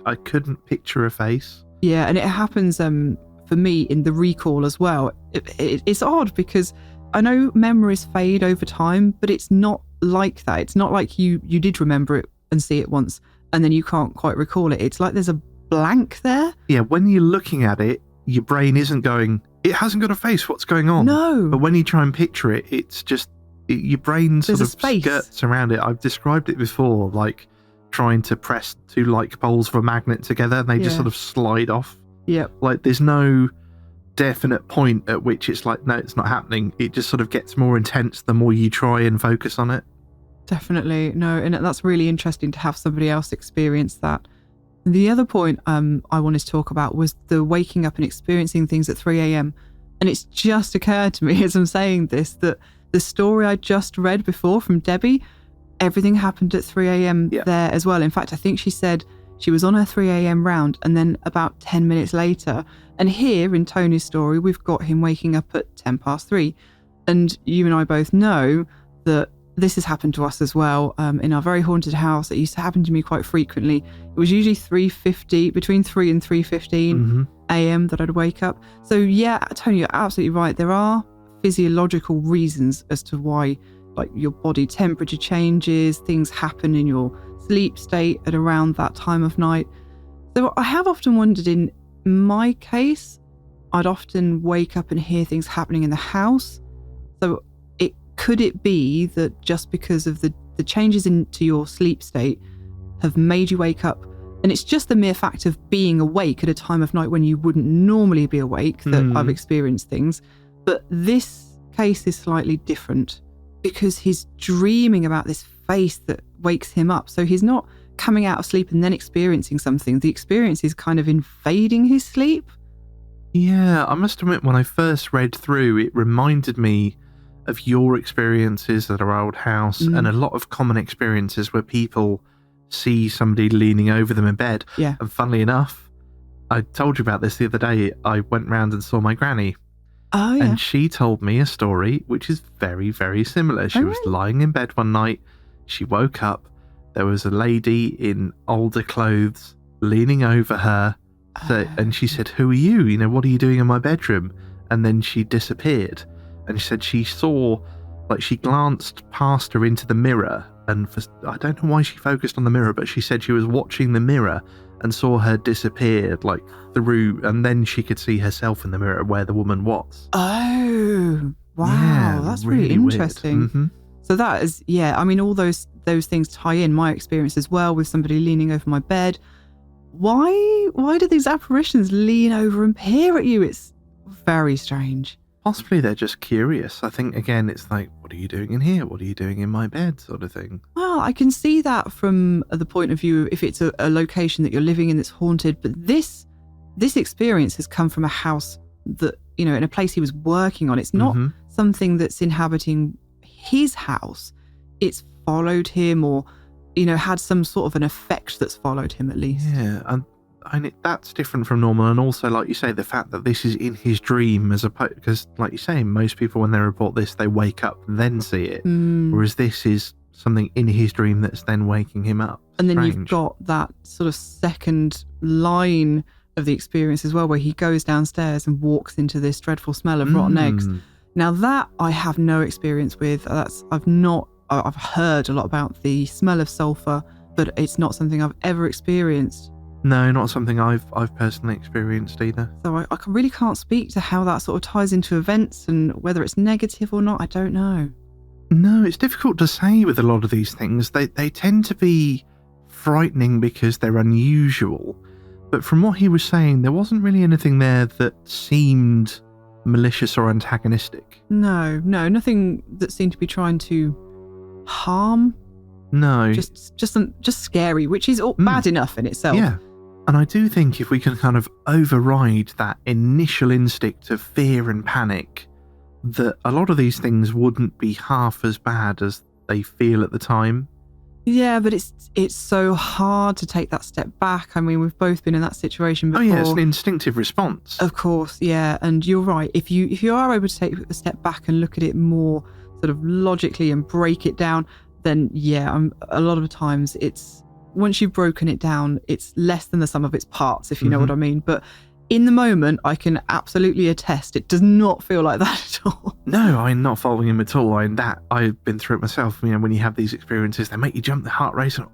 I couldn't picture a face. Yeah, and it happens for me in the recall as well. It's odd because I know memories fade over time, but it's not like that. It's not like you did remember it and see it once and then you can't quite recall it. It's like there's a blank there. Yeah, when you're looking at it, your brain isn't going, it hasn't got a face, what's going on? No. But when you try and picture it, it's just, your brain sort of skirts around it. I've described it before, like trying to press two like poles of a magnet together and they just sort of slide off. Yep. Like there's no definite point at which it's like, no, it's not happening. It just sort of gets more intense the more you try and focus on it. Definitely. No, and that's really interesting to have somebody else experience that. The other point I wanted to talk about was the waking up and experiencing things at 3 a.m. And it's just occurred to me as I'm saying this, that the story I just read before from Debbie, everything happened at 3 a.m. there as well. In fact, I think she said she was on her 3 a.m. round and then about 10 minutes later. And here in Tony's story, we've got him waking up at 10 past 3. And you and I both know that this has happened to us as well. In our very haunted house, it used to happen to me quite frequently. It was usually 3:50, between 3 and 3:15 a.m. that I'd wake up. So yeah, Tony, you're absolutely right. There are physiological reasons as to why, like, your body temperature changes, things happen in your sleep state at around that time of night. So I have often wondered, in my case, I'd often wake up and hear things happening in the house. So could it be that just because of the changes into your sleep state have made you wake up, and it's just the mere fact of being awake at a time of night when you wouldn't normally be awake that I've experienced things? But this case is slightly different because he's dreaming about this face that wakes him up. So he's not coming out of sleep and then experiencing something. The experience is kind of invading his sleep. Yeah, I must admit, when I first read through, it reminded me of your experiences at our old house and a lot of common experiences where people see somebody leaning over them in bed. Yeah. And funnily enough, I told you about this the other day. I went round and saw my granny. Oh, yeah. And she told me a story which is very, very similar. She was lying in bed one night. She woke up. There was a lady in older clothes leaning over her. And she said, "Who are you? You know, what are you doing in my bedroom?" And then she disappeared. And she said she saw, like, she glanced past her into the mirror, and I don't know why she focused on the mirror, but she said she was watching the mirror and saw her disappear, like, through, and then she could see herself in the mirror where the woman was. Oh, wow. Yeah, that's really interesting. So that is, I mean, all those things tie in. My experience as well with somebody leaning over my bed. Why do these apparitions lean over and peer at you? It's very strange. Possibly they're just curious. I think, again, it's like, what are you doing in here? What are you doing in my bed, sort of thing. Well, I can see that from the point of view if it's a location that you're living in that's haunted, but this this experience has come from a house that, in a place he was working on. It's not something that's inhabiting his house. It's followed him or, had some sort of an effect that's followed him at least. Yeah, and that's different from normal. And also, like you say, the fact that this is in his dream as opposed, because like you say, most people when they report this, they wake up and then see it. Whereas this is something in his dream that's then waking him up. And then you've got that sort of second line of the experience as well, where he goes downstairs and walks into this dreadful smell of rotten eggs. Now that I have no experience with. I've heard a lot about the smell of sulphur, but it's not something I've ever experienced. No, not something I've personally experienced either. So I really can't speak to how that sort of ties into events and whether it's negative or not. I don't know. No, it's difficult to say with a lot of these things. They tend to be frightening because they're unusual. But from what he was saying, there wasn't really anything there that seemed malicious or antagonistic. No, nothing that seemed to be trying to harm. No. Just scary, which is bad enough in itself. Yeah. And I do think if we can kind of override that initial instinct of fear and panic, that a lot of these things wouldn't be half as bad as they feel at the time. Yeah, but it's so hard to take that step back. I mean, we've both been in that situation before. Oh yeah, it's an instinctive response. Of course, yeah. And you're right. If you are able to take a step back and look at it more sort of logically and break it down, then yeah, a lot of the times it's, once you've broken it down, it's less than the sum of its parts, if you know what I mean. But in the moment, I can absolutely attest it does not feel like that at all. No, I'm not following him at all. I've been through it myself. When you have these experiences, they make you jump the heart rate and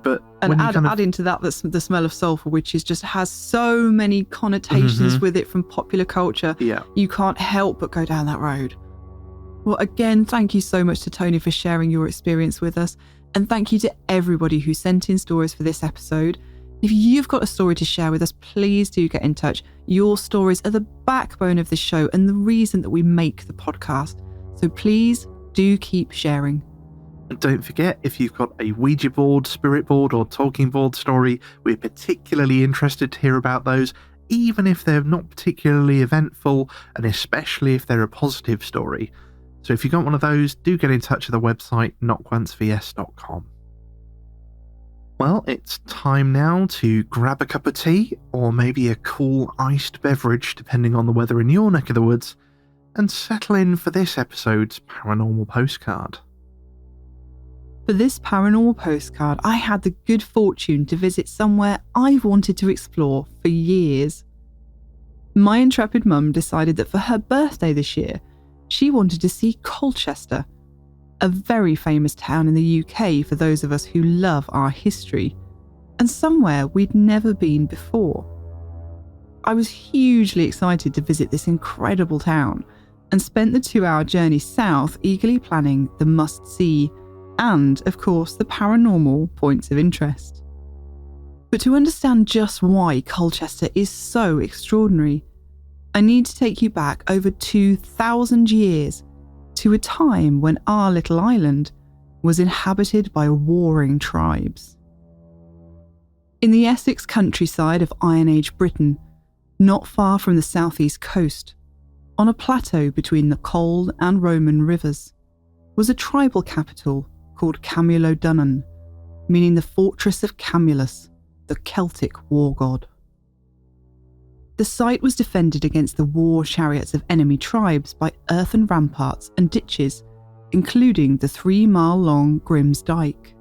but and add into that the smell of sulphur, which has so many connotations with it from popular culture. Yeah, you can't help but go down that road. Well, again, thank you so much to Tony for sharing your experience with us. And thank you to everybody who sent in stories for this episode. If you've got a story to share with us, please do get in touch. Your stories are the backbone of the show and the reason that we make the podcast. So please do keep sharing. And don't forget, if you've got a Ouija board, spirit board or talking board story, we're particularly interested to hear about those, even if they're not particularly eventful, and especially if they're a positive story. So if you got one of those, do get in touch with the website knockOnceVS.com. Well, it's time now to grab a cup of tea, or maybe a cool iced beverage, depending on the weather in your neck of the woods, and settle in for this episode's Paranormal Postcard. For this Paranormal Postcard, I had the good fortune to visit somewhere I've wanted to explore for years. My intrepid mum decided that for her birthday this year, she wanted to see Colchester, a very famous town in the UK for those of us who love our history, and somewhere we'd never been before. I was hugely excited to visit this incredible town and spent the 2-hour journey south eagerly planning the must-see and, of course, the paranormal points of interest. But to understand just why Colchester is so extraordinary, I need to take you back over 2,000 years to a time when our little island was inhabited by warring tribes. In the Essex countryside of Iron Age Britain, not far from the southeast coast, on a plateau between the Cold and Roman rivers, was a tribal capital called Camulodunum, meaning the fortress of Camulus, the Celtic war god. The site was defended against the war chariots of enemy tribes by earthen ramparts and ditches, including the 3-mile-long Grim's Dyke.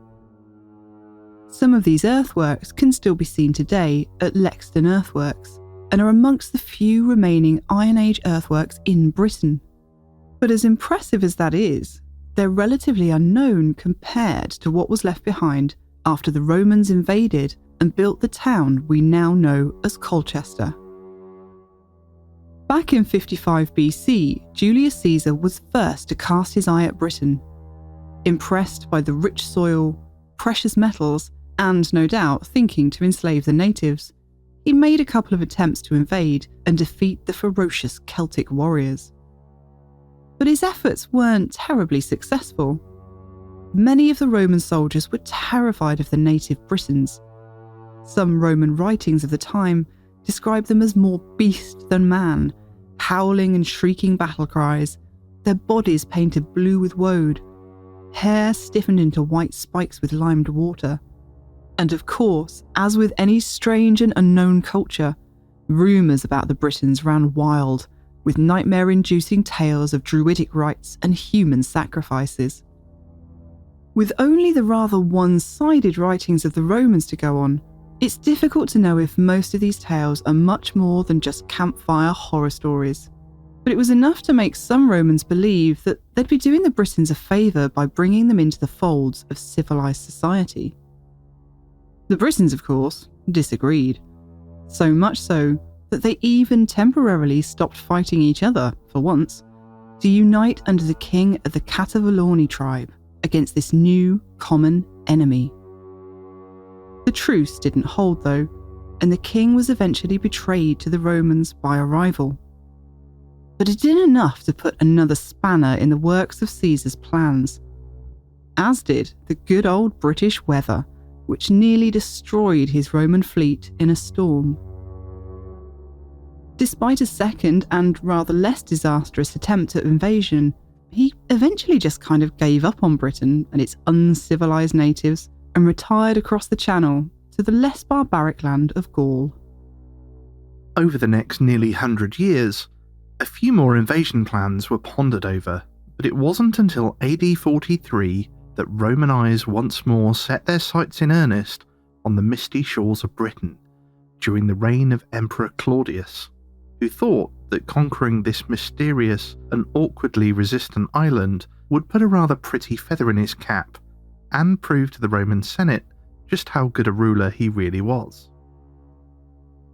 Some of these earthworks can still be seen today at Lexden Earthworks and are amongst the few remaining Iron Age earthworks in Britain. But as impressive as that is, they're relatively unknown compared to what was left behind after the Romans invaded and built the town we now know as Colchester. Back in 55 BC, Julius Caesar was first to cast his eye at Britain. Impressed by the rich soil, precious metals, and no doubt thinking to enslave the natives, he made a couple of attempts to invade and defeat the ferocious Celtic warriors. But his efforts weren't terribly successful. Many of the Roman soldiers were terrified of the native Britons. Some Roman writings of the time described them as more beast than man, howling and shrieking battle cries, their bodies painted blue with woad, hair stiffened into white spikes with limed water. And of course, as with any strange and unknown culture, rumours about the Britons ran wild, with nightmare-inducing tales of druidic rites and human sacrifices. With only the rather one-sided writings of the Romans to go on, it's difficult to know if most of these tales are much more than just campfire horror stories. But it was enough to make some Romans believe that they'd be doing the Britons a favour by bringing them into the folds of civilised society. The Britons, of course, disagreed. So much so that they even temporarily stopped fighting each other, for once, to unite under the king of the Catavalorni tribe against this new, common enemy. The truce didn't hold, though, and the king was eventually betrayed to the Romans by a rival. But it did enough to put another spanner in the works of Caesar's plans, as did the good old British weather, which nearly destroyed his Roman fleet in a storm. Despite a second and rather less disastrous attempt at invasion, he eventually just kind of gave up on Britain and its uncivilized natives and retired across the Channel to the less barbaric land of Gaul. Over the next nearly 100 years, a few more invasion plans were pondered over, but it wasn't until AD 43 that Roman eyes once more set their sights in earnest on the misty shores of Britain during the reign of Emperor Claudius, who thought that conquering this mysterious and awkwardly resistant island would put a rather pretty feather in his cap and prove to the Roman Senate just how good a ruler he really was.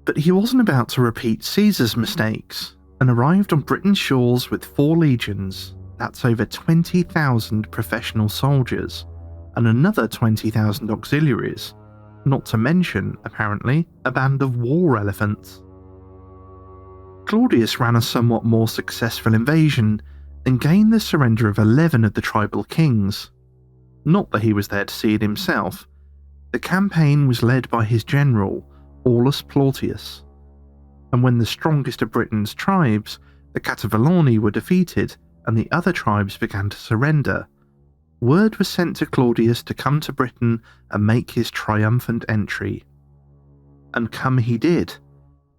But he wasn't about to repeat Caesar's mistakes and arrived on Britain's shores with 4 legions, that's over 20,000 professional soldiers, and another 20,000 auxiliaries, not to mention, apparently, a band of war elephants. Claudius ran a somewhat more successful invasion and gained the surrender of 11 of the tribal kings. Not that he was there to see it himself. The campaign was led by his general, Aulus Plautius, and when the strongest of Britain's tribes, the Catavalorni, were defeated and the other tribes began to surrender, word was sent to Claudius to come to Britain and make his triumphant entry. And come he did,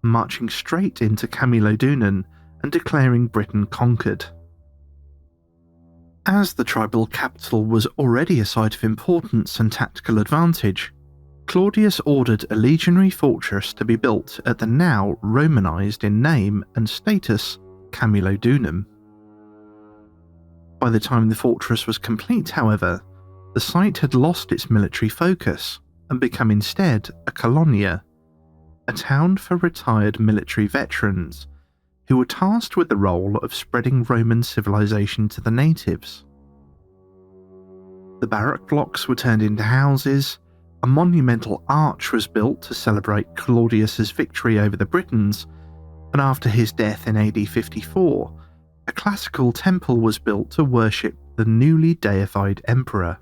marching straight into Camalodunum and declaring Britain conquered. As the tribal capital was already a site of importance and tactical advantage, Claudius ordered a legionary fortress to be built at the now Romanized in name and status Camalodunum. By the time the fortress was complete, however, the site had lost its military focus and become instead a colonia, a town for retired military veterans who were tasked with the role of spreading Roman civilization to the natives. The barrack blocks were turned into houses, a monumental arch was built to celebrate Claudius's victory over the Britons, and after his death in AD 54, a classical temple was built to worship the newly deified emperor.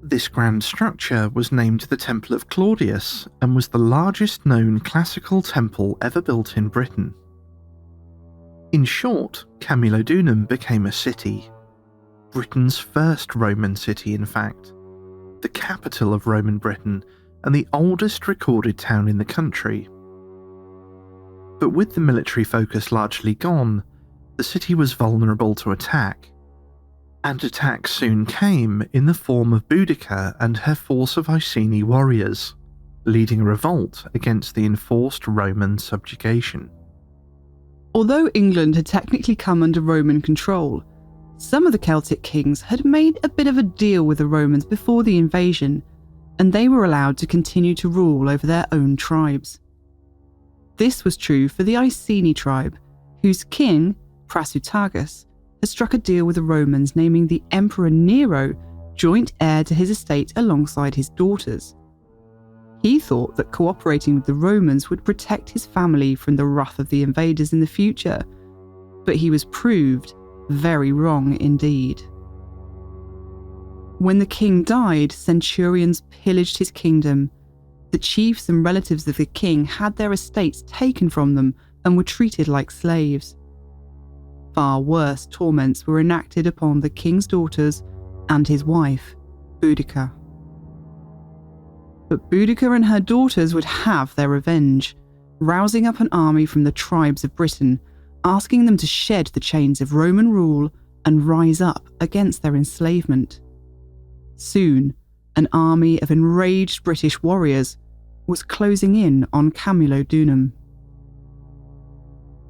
This grand structure was named the Temple of Claudius and was the largest known classical temple ever built in Britain. In short, Camalodunum became a city, Britain's first Roman city in fact, the capital of Roman Britain and the oldest recorded town in the country. But with the military focus largely gone, the city was vulnerable to attack. And attacks soon came in the form of Boudica and her force of Iceni warriors, leading a revolt against the enforced Roman subjugation. Although England had technically come under Roman control, some of the Celtic kings had made a bit of a deal with the Romans before the invasion, and they were allowed to continue to rule over their own tribes. This was true for the Iceni tribe, whose king, Prasutagus, had struck a deal with the Romans naming the Emperor Nero joint heir to his estate alongside his daughters. He thought that cooperating with the Romans would protect his family from the wrath of the invaders in the future, but he was proved very wrong indeed. When the king died, centurions pillaged his kingdom. The chiefs and relatives of the king had their estates taken from them and were treated like slaves. Far worse torments were enacted upon the king's daughters and his wife, Boudica. But Boudica and her daughters would have their revenge, rousing up an army from the tribes of Britain, asking them to shed the chains of Roman rule and rise up against their enslavement. Soon, an army of enraged British warriors was closing in on Camulodunum.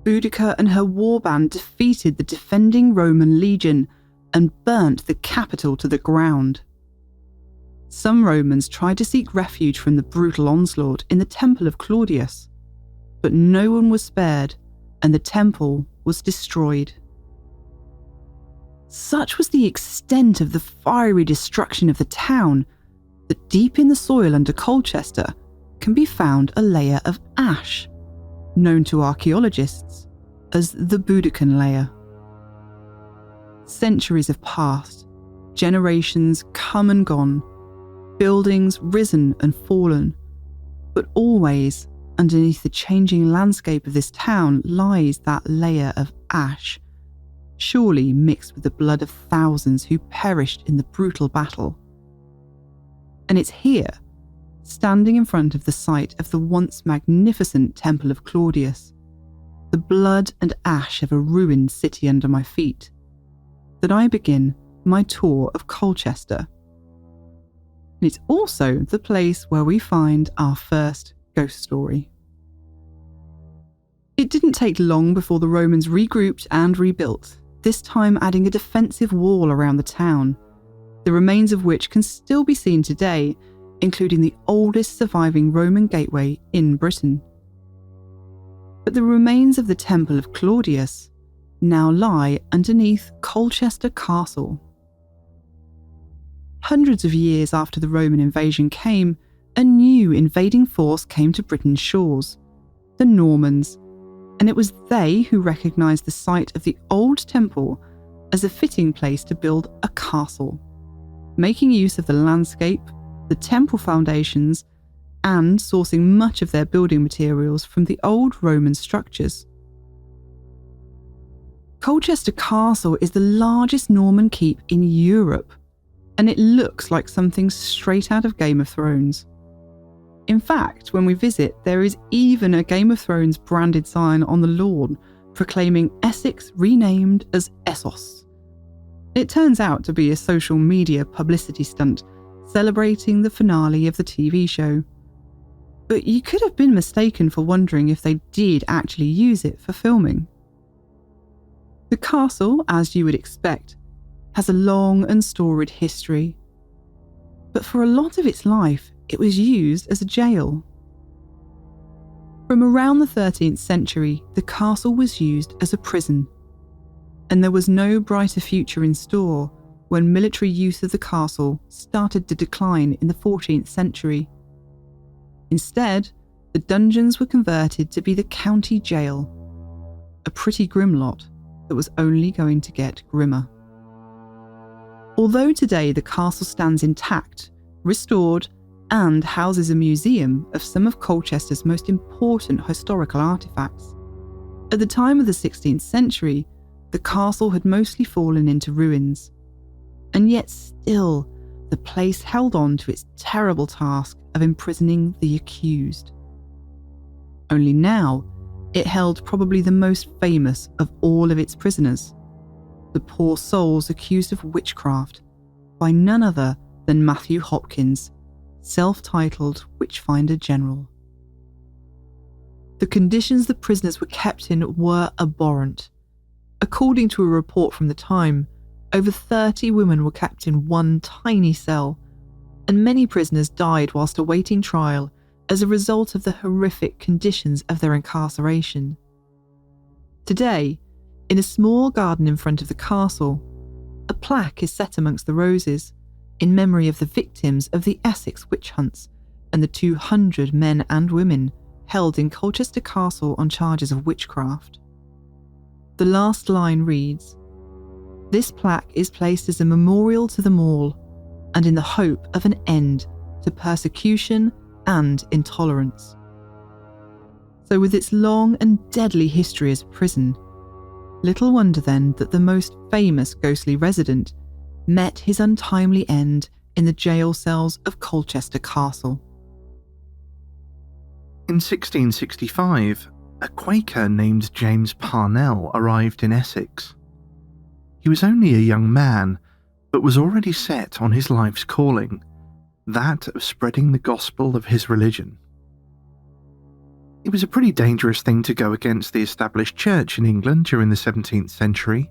Boudica and her warband defeated the defending Roman legion and burnt the capital to the ground. Some Romans tried to seek refuge from the brutal onslaught in the temple of Claudius, but no one was spared and the temple was destroyed. Such was the extent of the fiery destruction of the town that deep in the soil under Colchester can be found a layer of ash, known to archaeologists as the Boudican layer. Centuries have passed, generations come and gone, buildings risen and fallen, but always underneath the changing landscape of this town lies that layer of ash, surely mixed with the blood of thousands who perished in the brutal battle. And it's here, standing in front of the site of the once magnificent Temple of Claudius, the blood and ash of a ruined city under my feet, that I begin my tour of Colchester. And it's also the place where we find our first ghost story. It didn't take long before the Romans regrouped and rebuilt, this time adding a defensive wall around the town, the remains of which can still be seen today, including the oldest surviving Roman gateway in Britain. But the remains of the Temple of Claudius now lie underneath Colchester Castle. Hundreds of years after the Roman invasion came, a new invading force came to Britain's shores, the Normans, and it was they who recognised the site of the old temple as a fitting place to build a castle, making use of the landscape, the temple foundations, and sourcing much of their building materials from the old Roman structures. Colchester Castle is the largest Norman keep in Europe, and it looks like something straight out of Game of Thrones. In fact, when we visit, there is even a Game of Thrones branded sign on the lawn proclaiming Essex renamed as Essos. It turns out to be a social media publicity stunt celebrating the finale of the TV show. But you could have been mistaken for wondering if they did actually use it for filming. The castle, as you would expect, has a long and storied history. But for a lot of its life, it was used as a jail. From around the 13th century, the castle was used as a prison, and there was no brighter future in store when military use of the castle started to decline in the 14th century. Instead, the dungeons were converted to be the county jail, a pretty grim lot that was only going to get grimmer. Although today the castle stands intact, restored, and houses a museum of some of Colchester's most important historical artefacts, at the time of the 16th century, the castle had mostly fallen into ruins, and yet still the place held on to its terrible task of imprisoning the accused. Only now, it held probably the most famous of all of its prisoners, the poor souls accused of witchcraft by none other than Matthew Hopkins, self-titled Witchfinder General. The conditions the prisoners were kept in were abhorrent. According to a report from the time, over 30 women were kept in one tiny cell, and many prisoners died whilst awaiting trial as a result of the horrific conditions of their incarceration. Today, in a small garden in front of the castle, a plaque is set amongst the roses in memory of the victims of the Essex witch hunts and the 200 men and women held in Colchester Castle on charges of witchcraft. The last line reads, "This plaque is placed as a memorial to them all, and in the hope of an end to persecution and intolerance. So with its long and deadly history as a prison, little wonder then that the most famous ghostly resident met his untimely end in the jail cells of Colchester Castle. In 1665, a Quaker named James Parnell arrived in Essex. He was only a young man, but was already set on his life's calling, that of spreading the gospel of his religion. It was a pretty dangerous thing to go against the established church in England during the 17th century,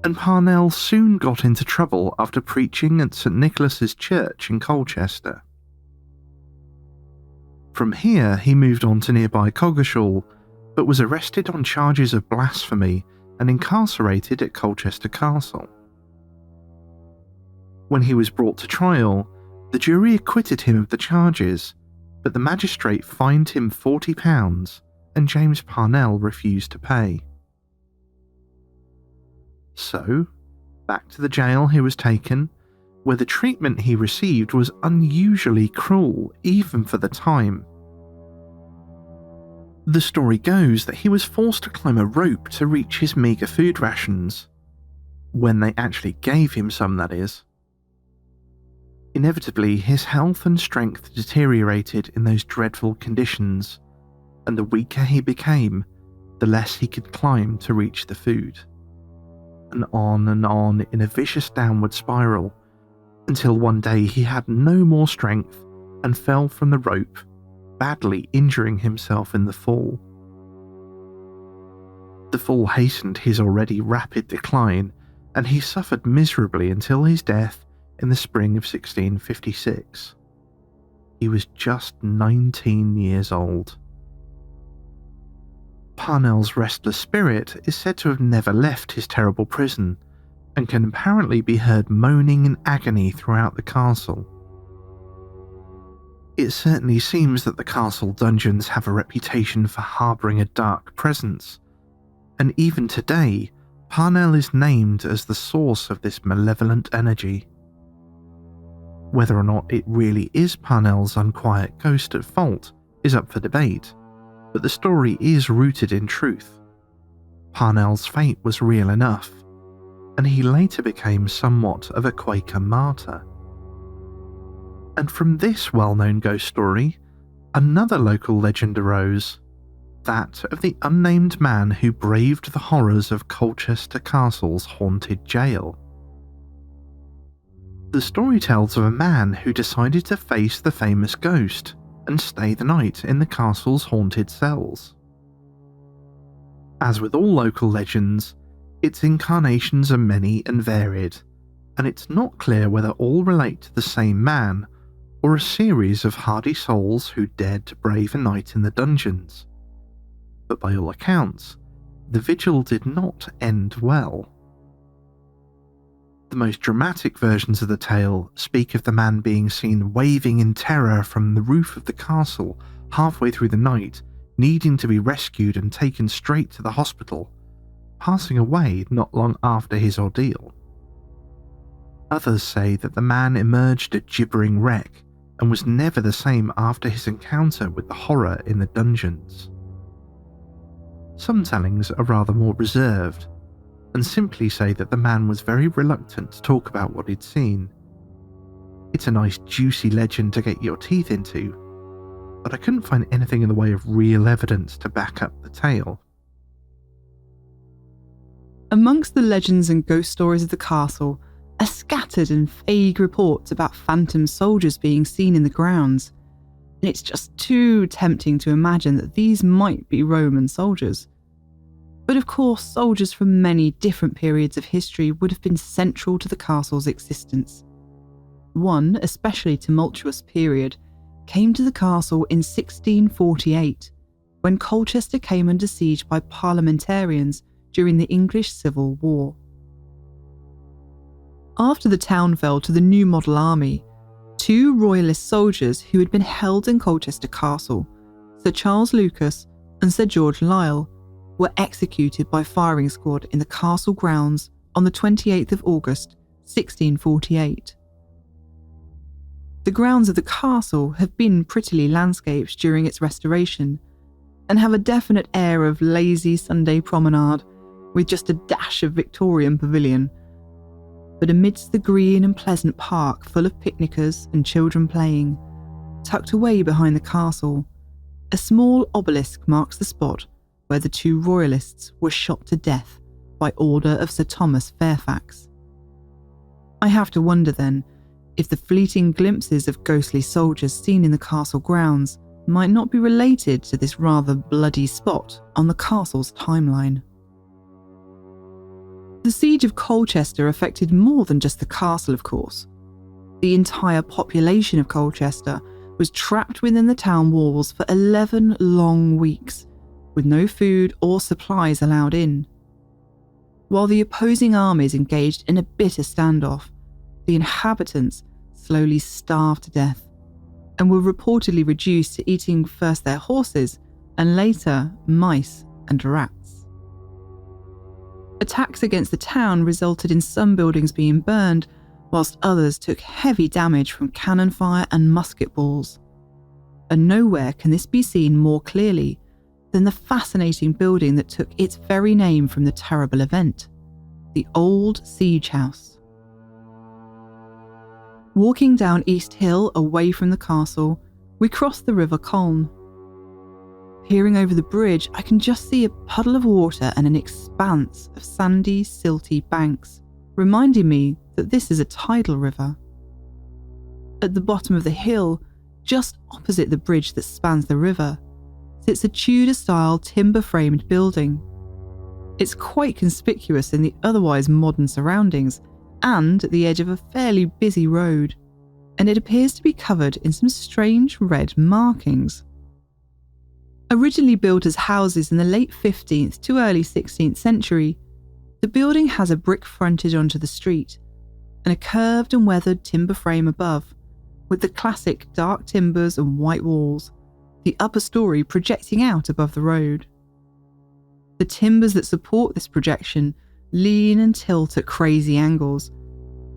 and Parnell soon got into trouble after preaching at St Nicholas's Church in Colchester. From here, he moved on to nearby Coggeshall, but was arrested on charges of blasphemy and incarcerated at Colchester Castle. When he was brought to trial, the jury acquitted him of the charges, but the magistrate fined him £40 and James Parnell refused to pay. So, back to the jail he was taken, where the treatment he received was unusually cruel even for the time. The story goes that he was forced to climb a rope to reach his meagre food rations, when they actually gave him some, that is. Inevitably, his health and strength deteriorated in those dreadful conditions, and the weaker he became, the less he could climb to reach the food. And on in a vicious downward spiral, until one day he had no more strength and fell from the rope, badly injuring himself in the fall. The fall hastened his already rapid decline, and he suffered miserably until his death in the spring of 1656. He was just 19 years old. Parnell's restless spirit is said to have never left his terrible prison, and can apparently be heard moaning in agony throughout the castle. It certainly seems that the castle dungeons have a reputation for harbouring a dark presence, and even today, Parnell is named as the source of this malevolent energy. Whether or not it really is Parnell's unquiet ghost at fault is up for debate, but the story is rooted in truth. Parnell's fate was real enough, and he later became somewhat of a Quaker martyr. And from this well-known ghost story, another local legend arose, that of the unnamed man who braved the horrors of Colchester Castle's haunted jail. The story tells of a man who decided to face the famous ghost and stay the night in the castle's haunted cells. As with all local legends, its incarnations are many and varied, and it's not clear whether all relate to the same man or a series of hardy souls who dared to brave a night in the dungeons. But by all accounts, the vigil did not end well. The most dramatic versions of the tale speak of the man being seen waving in terror from the roof of the castle halfway through the night, needing to be rescued and taken straight to the hospital, passing away not long after his ordeal. Others say that the man emerged a gibbering wreck and was never the same after his encounter with the horror in the dungeons. Some tellings are rather more reserved, and simply say that the man was very reluctant to talk about what he'd seen. It's a nice juicy legend to get your teeth into, but I couldn't find anything in the way of real evidence to back up the tale. Amongst the legends and ghost stories of the castle are scattered and vague reports about phantom soldiers being seen in the grounds, and it's just too tempting to imagine that these might be Roman soldiers. But of course, soldiers from many different periods of history would have been central to the castle's existence. One especially tumultuous period came to the castle in 1648, when Colchester came under siege by parliamentarians during the English Civil War. After the town fell to the New Model Army, 2 royalist soldiers who had been held in Colchester Castle, Sir Charles Lucas and Sir George Lisle, were executed by firing squad in the castle grounds on the 28th of August, 1648. The grounds of the castle have been prettily landscaped during its restoration and have a definite air of lazy Sunday promenade with just a dash of Victorian pavilion. But amidst the green and pleasant park full of picnickers and children playing, tucked away behind the castle, a small obelisk marks the spot where the two royalists were shot to death by order of Sir Thomas Fairfax. I have to wonder then if the fleeting glimpses of ghostly soldiers seen in the castle grounds might not be related to this rather bloody spot on the castle's timeline. The siege of Colchester affected more than just the castle, of course. The entire population of Colchester was trapped within the town walls for 11 long weeks, with no food or supplies allowed in. While the opposing armies engaged in a bitter standoff, the inhabitants slowly starved to death and were reportedly reduced to eating first their horses and later mice and rats. Attacks against the town resulted in some buildings being burned, whilst others took heavy damage from cannon fire and musket balls. And nowhere can this be seen more clearly than the fascinating building that took its very name from the terrible event, the old siege house. Walking down East Hill away from the castle, we cross the River Colne. Peering over the bridge, I can just see a puddle of water and an expanse of sandy, silty banks, reminding me that this is a tidal river. At the bottom of the hill, just opposite the bridge that spans the river, sits a Tudor-style timber-framed building. It's quite conspicuous in the otherwise modern surroundings and at the edge of a fairly busy road, and it appears to be covered in some strange red markings. Originally built as houses in the late 15th to early 16th century, the building has a brick frontage onto the street and a curved and weathered timber frame above, with the classic dark timbers and white walls, the upper story projecting out above the road. The timbers that support this projection lean and tilt at crazy angles,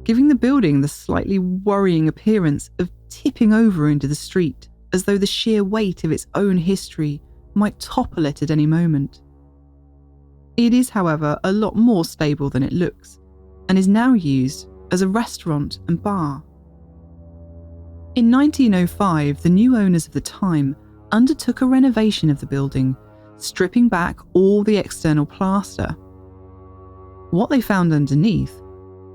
giving the building the slightly worrying appearance of tipping over into the street, as though the sheer weight of its own history might topple it at any moment. It is, however, a lot more stable than it looks, and is now used as a restaurant and bar. In 1905, the new owners of the time undertook a renovation of the building, stripping back all the external plaster. What they found underneath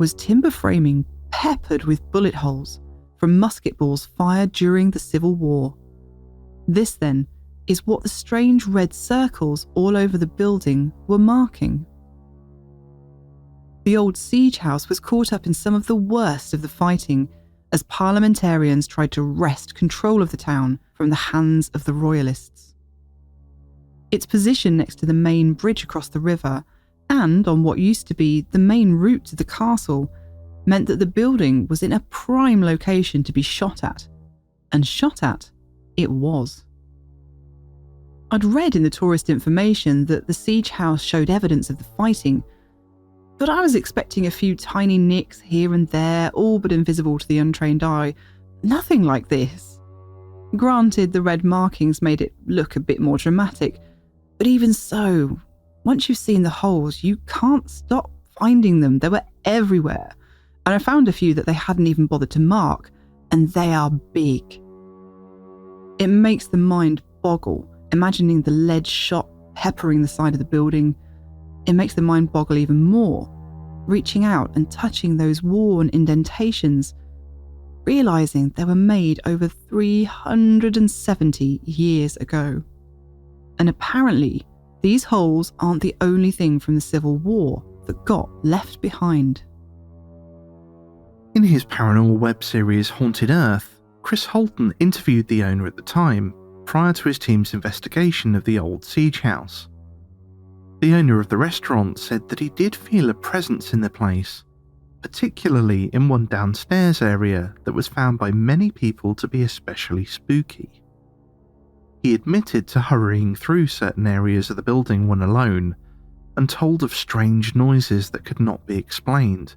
was timber framing peppered with bullet holes from musket balls fired during the Civil War. This, then, is what the strange red circles all over the building were marking. The old siege house was caught up in some of the worst of the fighting as parliamentarians tried to wrest control of the town from the hands of the royalists. Its position next to the main bridge across the river and on what used to be the main route to the castle meant that the building was in a prime location to be shot at, and shot at it was. I'd read in the tourist information that the siege house showed evidence of the fighting, but I was expecting a few tiny nicks here and there, all but invisible to the untrained eye. Nothing like this. Granted, the red markings made it look a bit more dramatic, but even so, once you've seen the holes, you can't stop finding them. They were everywhere, and I found a few that they hadn't even bothered to mark, and they are big. It makes the mind boggle, imagining the lead shot peppering the side of the building. It makes the mind boggle even more, reaching out and touching those worn indentations, realising they were made over 370 years ago. And apparently, these holes aren't the only thing from the Civil War that got left behind. In his paranormal web series Haunted Earth, Chris Holton interviewed the owner at the time, prior to his team's investigation of the old siege house. The owner of the restaurant said that he did feel a presence in the place, particularly in one downstairs area that was found by many people to be especially spooky. He admitted to hurrying through certain areas of the building when alone, and told of strange noises that could not be explained,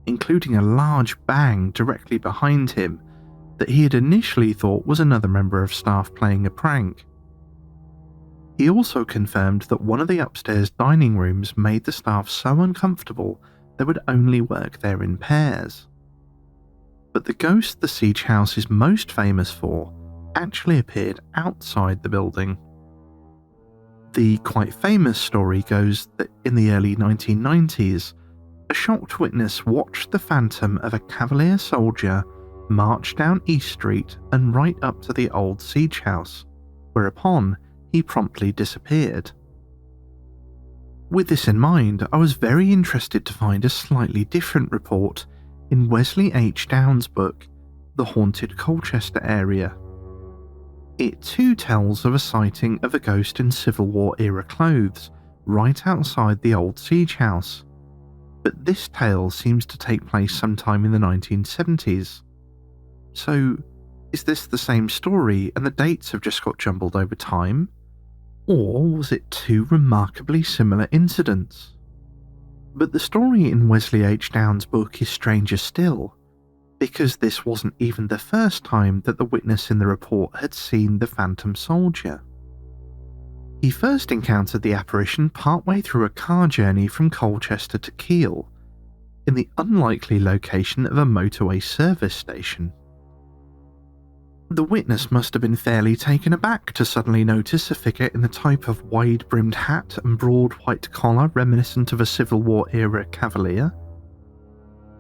including a large bang directly behind him that he had initially thought was another member of staff playing a prank. He also confirmed that one of the upstairs dining rooms made the staff so uncomfortable they would only work there in pairs. But the ghost the Siege House is most famous for actually appeared outside the building. The quite famous story goes that in the early 1990s, a shocked witness watched the phantom of a Cavalier soldier march down East Street and right up to the old Siege House, whereupon he promptly disappeared. With this in mind, I was very interested to find a slightly different report in Wesley H. Downes' book, The Haunted Colchester Area. It too tells of a sighting of a ghost in Civil War era clothes right outside the old Siege House, but this tale seems to take place sometime in the 1970s. So, is this the same story and the dates have just got jumbled over time? Or was it two remarkably similar incidents? But the story in Wesley H. Downes' book is stranger still, because this wasn't even the first time that the witness in the report had seen the phantom soldier. He first encountered the apparition partway through a car journey from Colchester to Keele, in the unlikely location of a motorway service station. The witness must have been fairly taken aback to suddenly notice a figure in the type of wide-brimmed hat and broad white collar reminiscent of a Civil War-era Cavalier.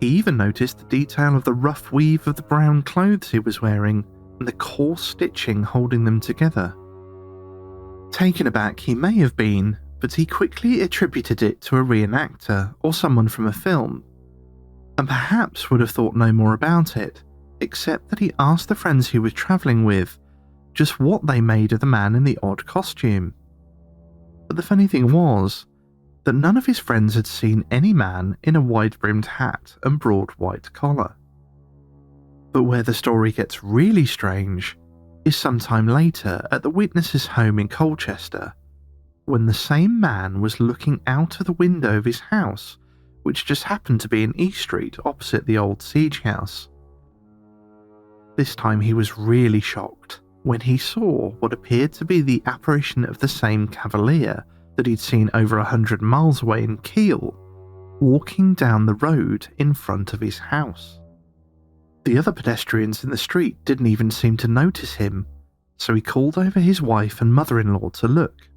He even noticed the detail of the rough weave of the brown clothes he was wearing and the coarse stitching holding them together. Taken aback he may have been, but he quickly attributed it to a reenactor or someone from a film, and perhaps would have thought no more about it, except that he asked the friends he was travelling with just what they made of the man in the odd costume. But the funny thing was that none of his friends had seen any man in a wide-brimmed hat and broad white collar. But where the story gets really strange is sometime later at the witness's home in Colchester, when the same man was looking out of the window of his house, which just happened to be in East Street opposite the old Siege House. This time he was really shocked when he saw what appeared to be the apparition of the same Cavalier that he'd seen over 100 miles away in Keele, walking down the road in front of his house. The other pedestrians in the street didn't even seem to notice him, so he called over his wife and mother-in-law to look.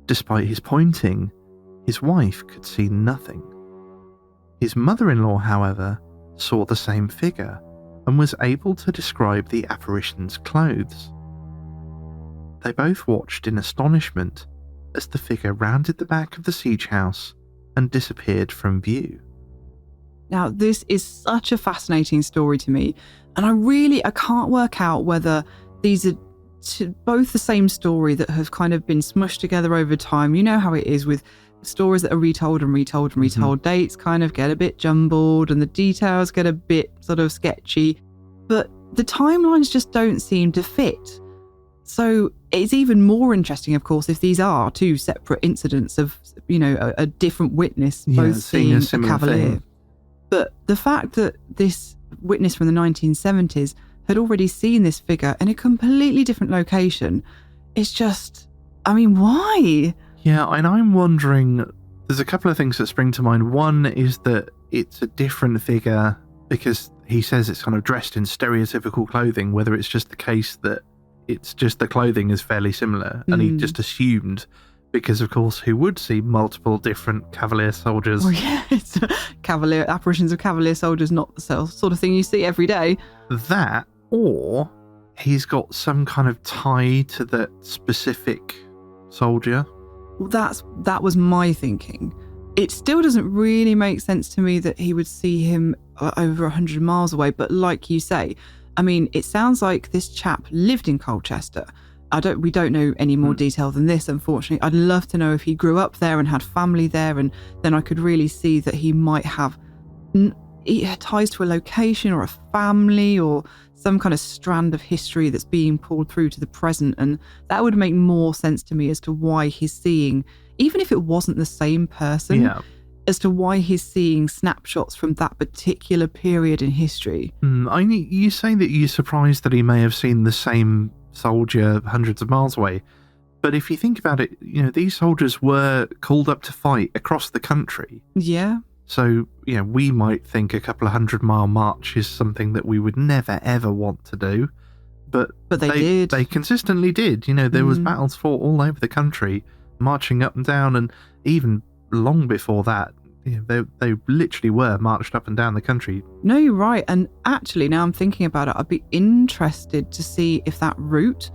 Despite his pointing, his wife could see nothing. His mother-in-law, however, saw the same figure and was able to describe the apparition's clothes. They both watched in astonishment as the figure rounded the back of the Siege House and disappeared from view. Now, this is such a fascinating story to me, and I can't work out whether these are both the same story that have kind of been smushed together over time. You know how it is with stories that are retold and retold and retold. Dates kind of get a bit jumbled and the details get a bit sort of sketchy, but the timelines just don't seem to fit. So it's even more interesting, of course, if these are two separate incidents of, you know, a different witness both seeing a Cavalier. Thing. But the fact that this witness from the 1970s had already seen this figure in a completely different location, it's just, I mean, why? Yeah, and I'm wondering, there's a couple of things that spring to mind. One is that it's a different figure because he says it's kind of dressed in stereotypical clothing, whether it's just the case that it's just the clothing is fairly similar and he just assumed, because of course who would see multiple different Cavalier soldiers? Oh yeah, it's Cavalier apparitions of Cavalier soldiers, not the sort of thing you see every day. That, or he's got some kind of tie to that specific soldier. Well, that was my thinking. It still doesn't really make sense to me that he would see him over 100 miles away, but like you say, I mean, it sounds like this chap lived in Colchester. We don't know any more detail than this, unfortunately. I'd love to know if he grew up there and had family there, and then I could really see that he might have ties to a location or a family or some kind of strand of history that's being pulled through to the present, and that would make more sense to me as to why he's seeing, even if it wasn't the same person. Yeah. as to why he's seeing snapshots from that particular period in history. You say that you're surprised that he may have seen the same soldier hundreds of miles away. But if you think about it, these soldiers were called up to fight across the country. Yeah. So, we might think a couple of 100-mile march is something that we would never, ever want to do. But they did. They consistently did. There was battles fought all over the country, marching up and down, and even long before that, they literally were marched up and down the country. No, you're right. And actually, now I'm thinking about it, I'd be interested to see if that route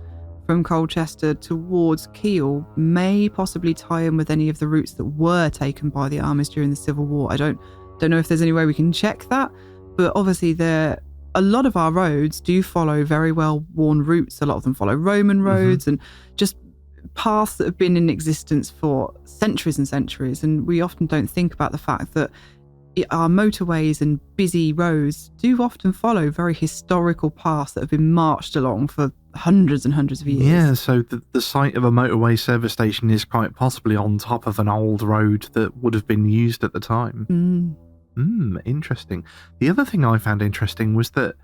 from Colchester towards Kiel may possibly tie in with any of the routes that were taken by the armies during the Civil War. I don't know if there's any way we can check that, but obviously a lot of our roads do follow very well worn routes. A lot of them follow Roman roads and just paths that have been in existence for centuries and centuries. And we often don't think about the fact that our motorways and busy roads do often follow very historical paths that have been marched along for hundreds and hundreds of years. Yeah, so the site of a motorway service station is quite possibly on top of an old road that would have been used at the time. Interesting. The other thing I found interesting was that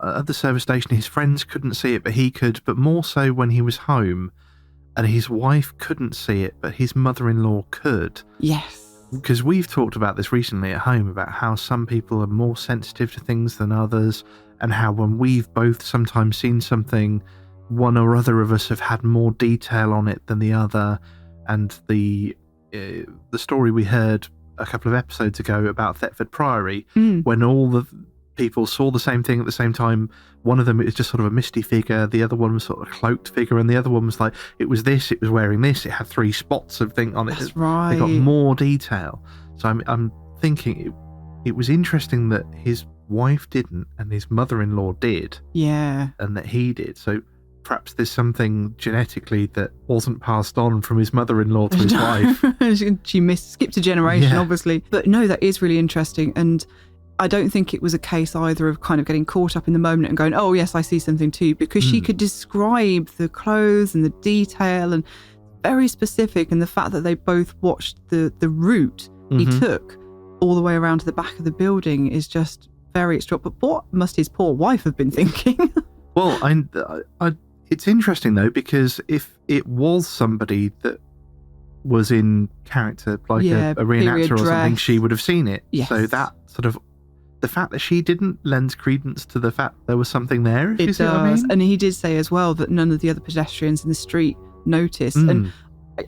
at the service station, his friends couldn't see it, but he could, but more so when he was home, and his wife couldn't see it, but his mother-in-law could. Yes. Because we've talked about this recently at home, about how some people are more sensitive to things than others, and how when we've both sometimes seen something, one or other of us have had more detail on it than the other. And the story we heard a couple of episodes ago about Thetford Priory, when all the people saw the same thing at the same time, one of them is just sort of a misty figure, the other one was sort of a cloaked figure, and the other one was like, it was wearing this, it had 3 spots of thing on it. That's right. They got more detail. So I'm thinking it was interesting that his wife didn't and his mother-in-law did. Yeah. And that he did. So perhaps there's something genetically that wasn't passed on from his mother-in-law to his wife. She skipped a generation, obviously. But no, that is really interesting. And I don't think it was a case either of kind of getting caught up in the moment and going, oh yes, I see something too, because she could describe the clothes and the detail, and very specific. And the fact that they both watched the route he took all the way around to the back of the building is just very extraordinary. But what must his poor wife have been thinking? Well, it's interesting though, because if it was somebody that was in character, like a reenactor or something, she would have seen it. Yes. So that sort of, the fact that she didn't lends credence to the fact there was something there. It does. What I mean? And he did say as well that none of the other pedestrians in the street noticed. And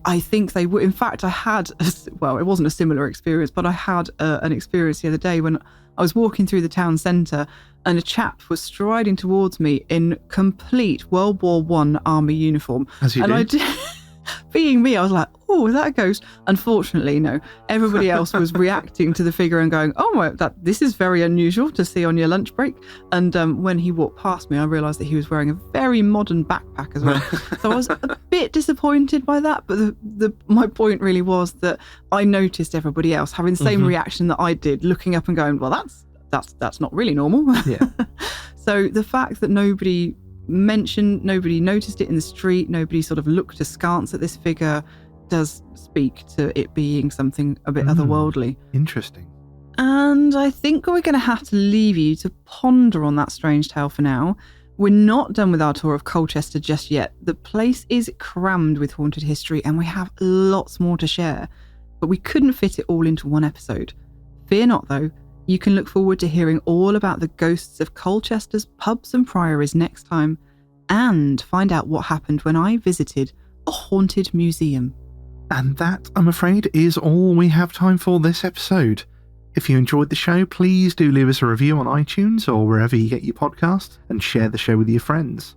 I think they would. In fact, I had, it wasn't a similar experience, but I had an experience the other day when I was walking through the town centre and a chap was striding towards me in complete World War I army uniform. As you did. Being me, I was like, oh, is that a ghost? Unfortunately, no. Everybody else was reacting to the figure and going, oh, this is very unusual to see on your lunch break. And when he walked past me, I realised that he was wearing a very modern backpack as well. So I was a bit disappointed by that. But my point really was that I noticed everybody else having the same reaction that I did, looking up and going, well, that's not really normal. Yeah. So the fact that nobody noticed it in the street, nobody sort of looked askance at this figure, does speak to it being something a bit otherworldly. Interesting. And I think we're going to have to leave you to ponder on that strange tale for now. We're not done with our tour of Colchester just yet. The place is crammed with haunted history and we have lots more to share, but we couldn't fit it all into one episode. Fear not though, you can look forward to hearing all about the ghosts of Colchester's pubs and priories next time, and find out what happened when I visited a haunted museum. And that, I'm afraid, is all we have time for this episode. If you enjoyed the show, please do leave us a review on iTunes or wherever you get your podcasts, and share the show with your friends.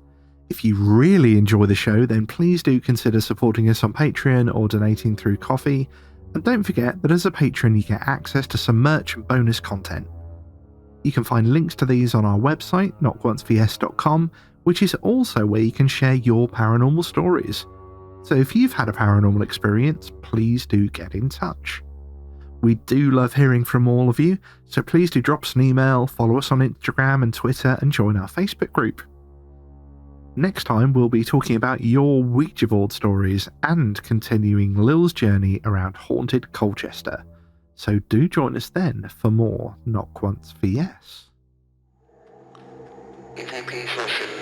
If you really enjoy the show, then please do consider supporting us on Patreon or donating through Ko-fi. And don't forget that as a patron, you get access to some merch and bonus content. You can find links to these on our website, notonceVS.com, which is also where you can share your paranormal stories. So if you've had a paranormal experience, please do get in touch. We do love hearing from all of you, so please do drop us an email, follow us on Instagram and Twitter, and join our Facebook group. Next time, we'll be talking about your Ouija board stories and continuing Lil's journey around haunted Colchester. So do join us then for more Knock Once for Yes. If I'm being fulfilled.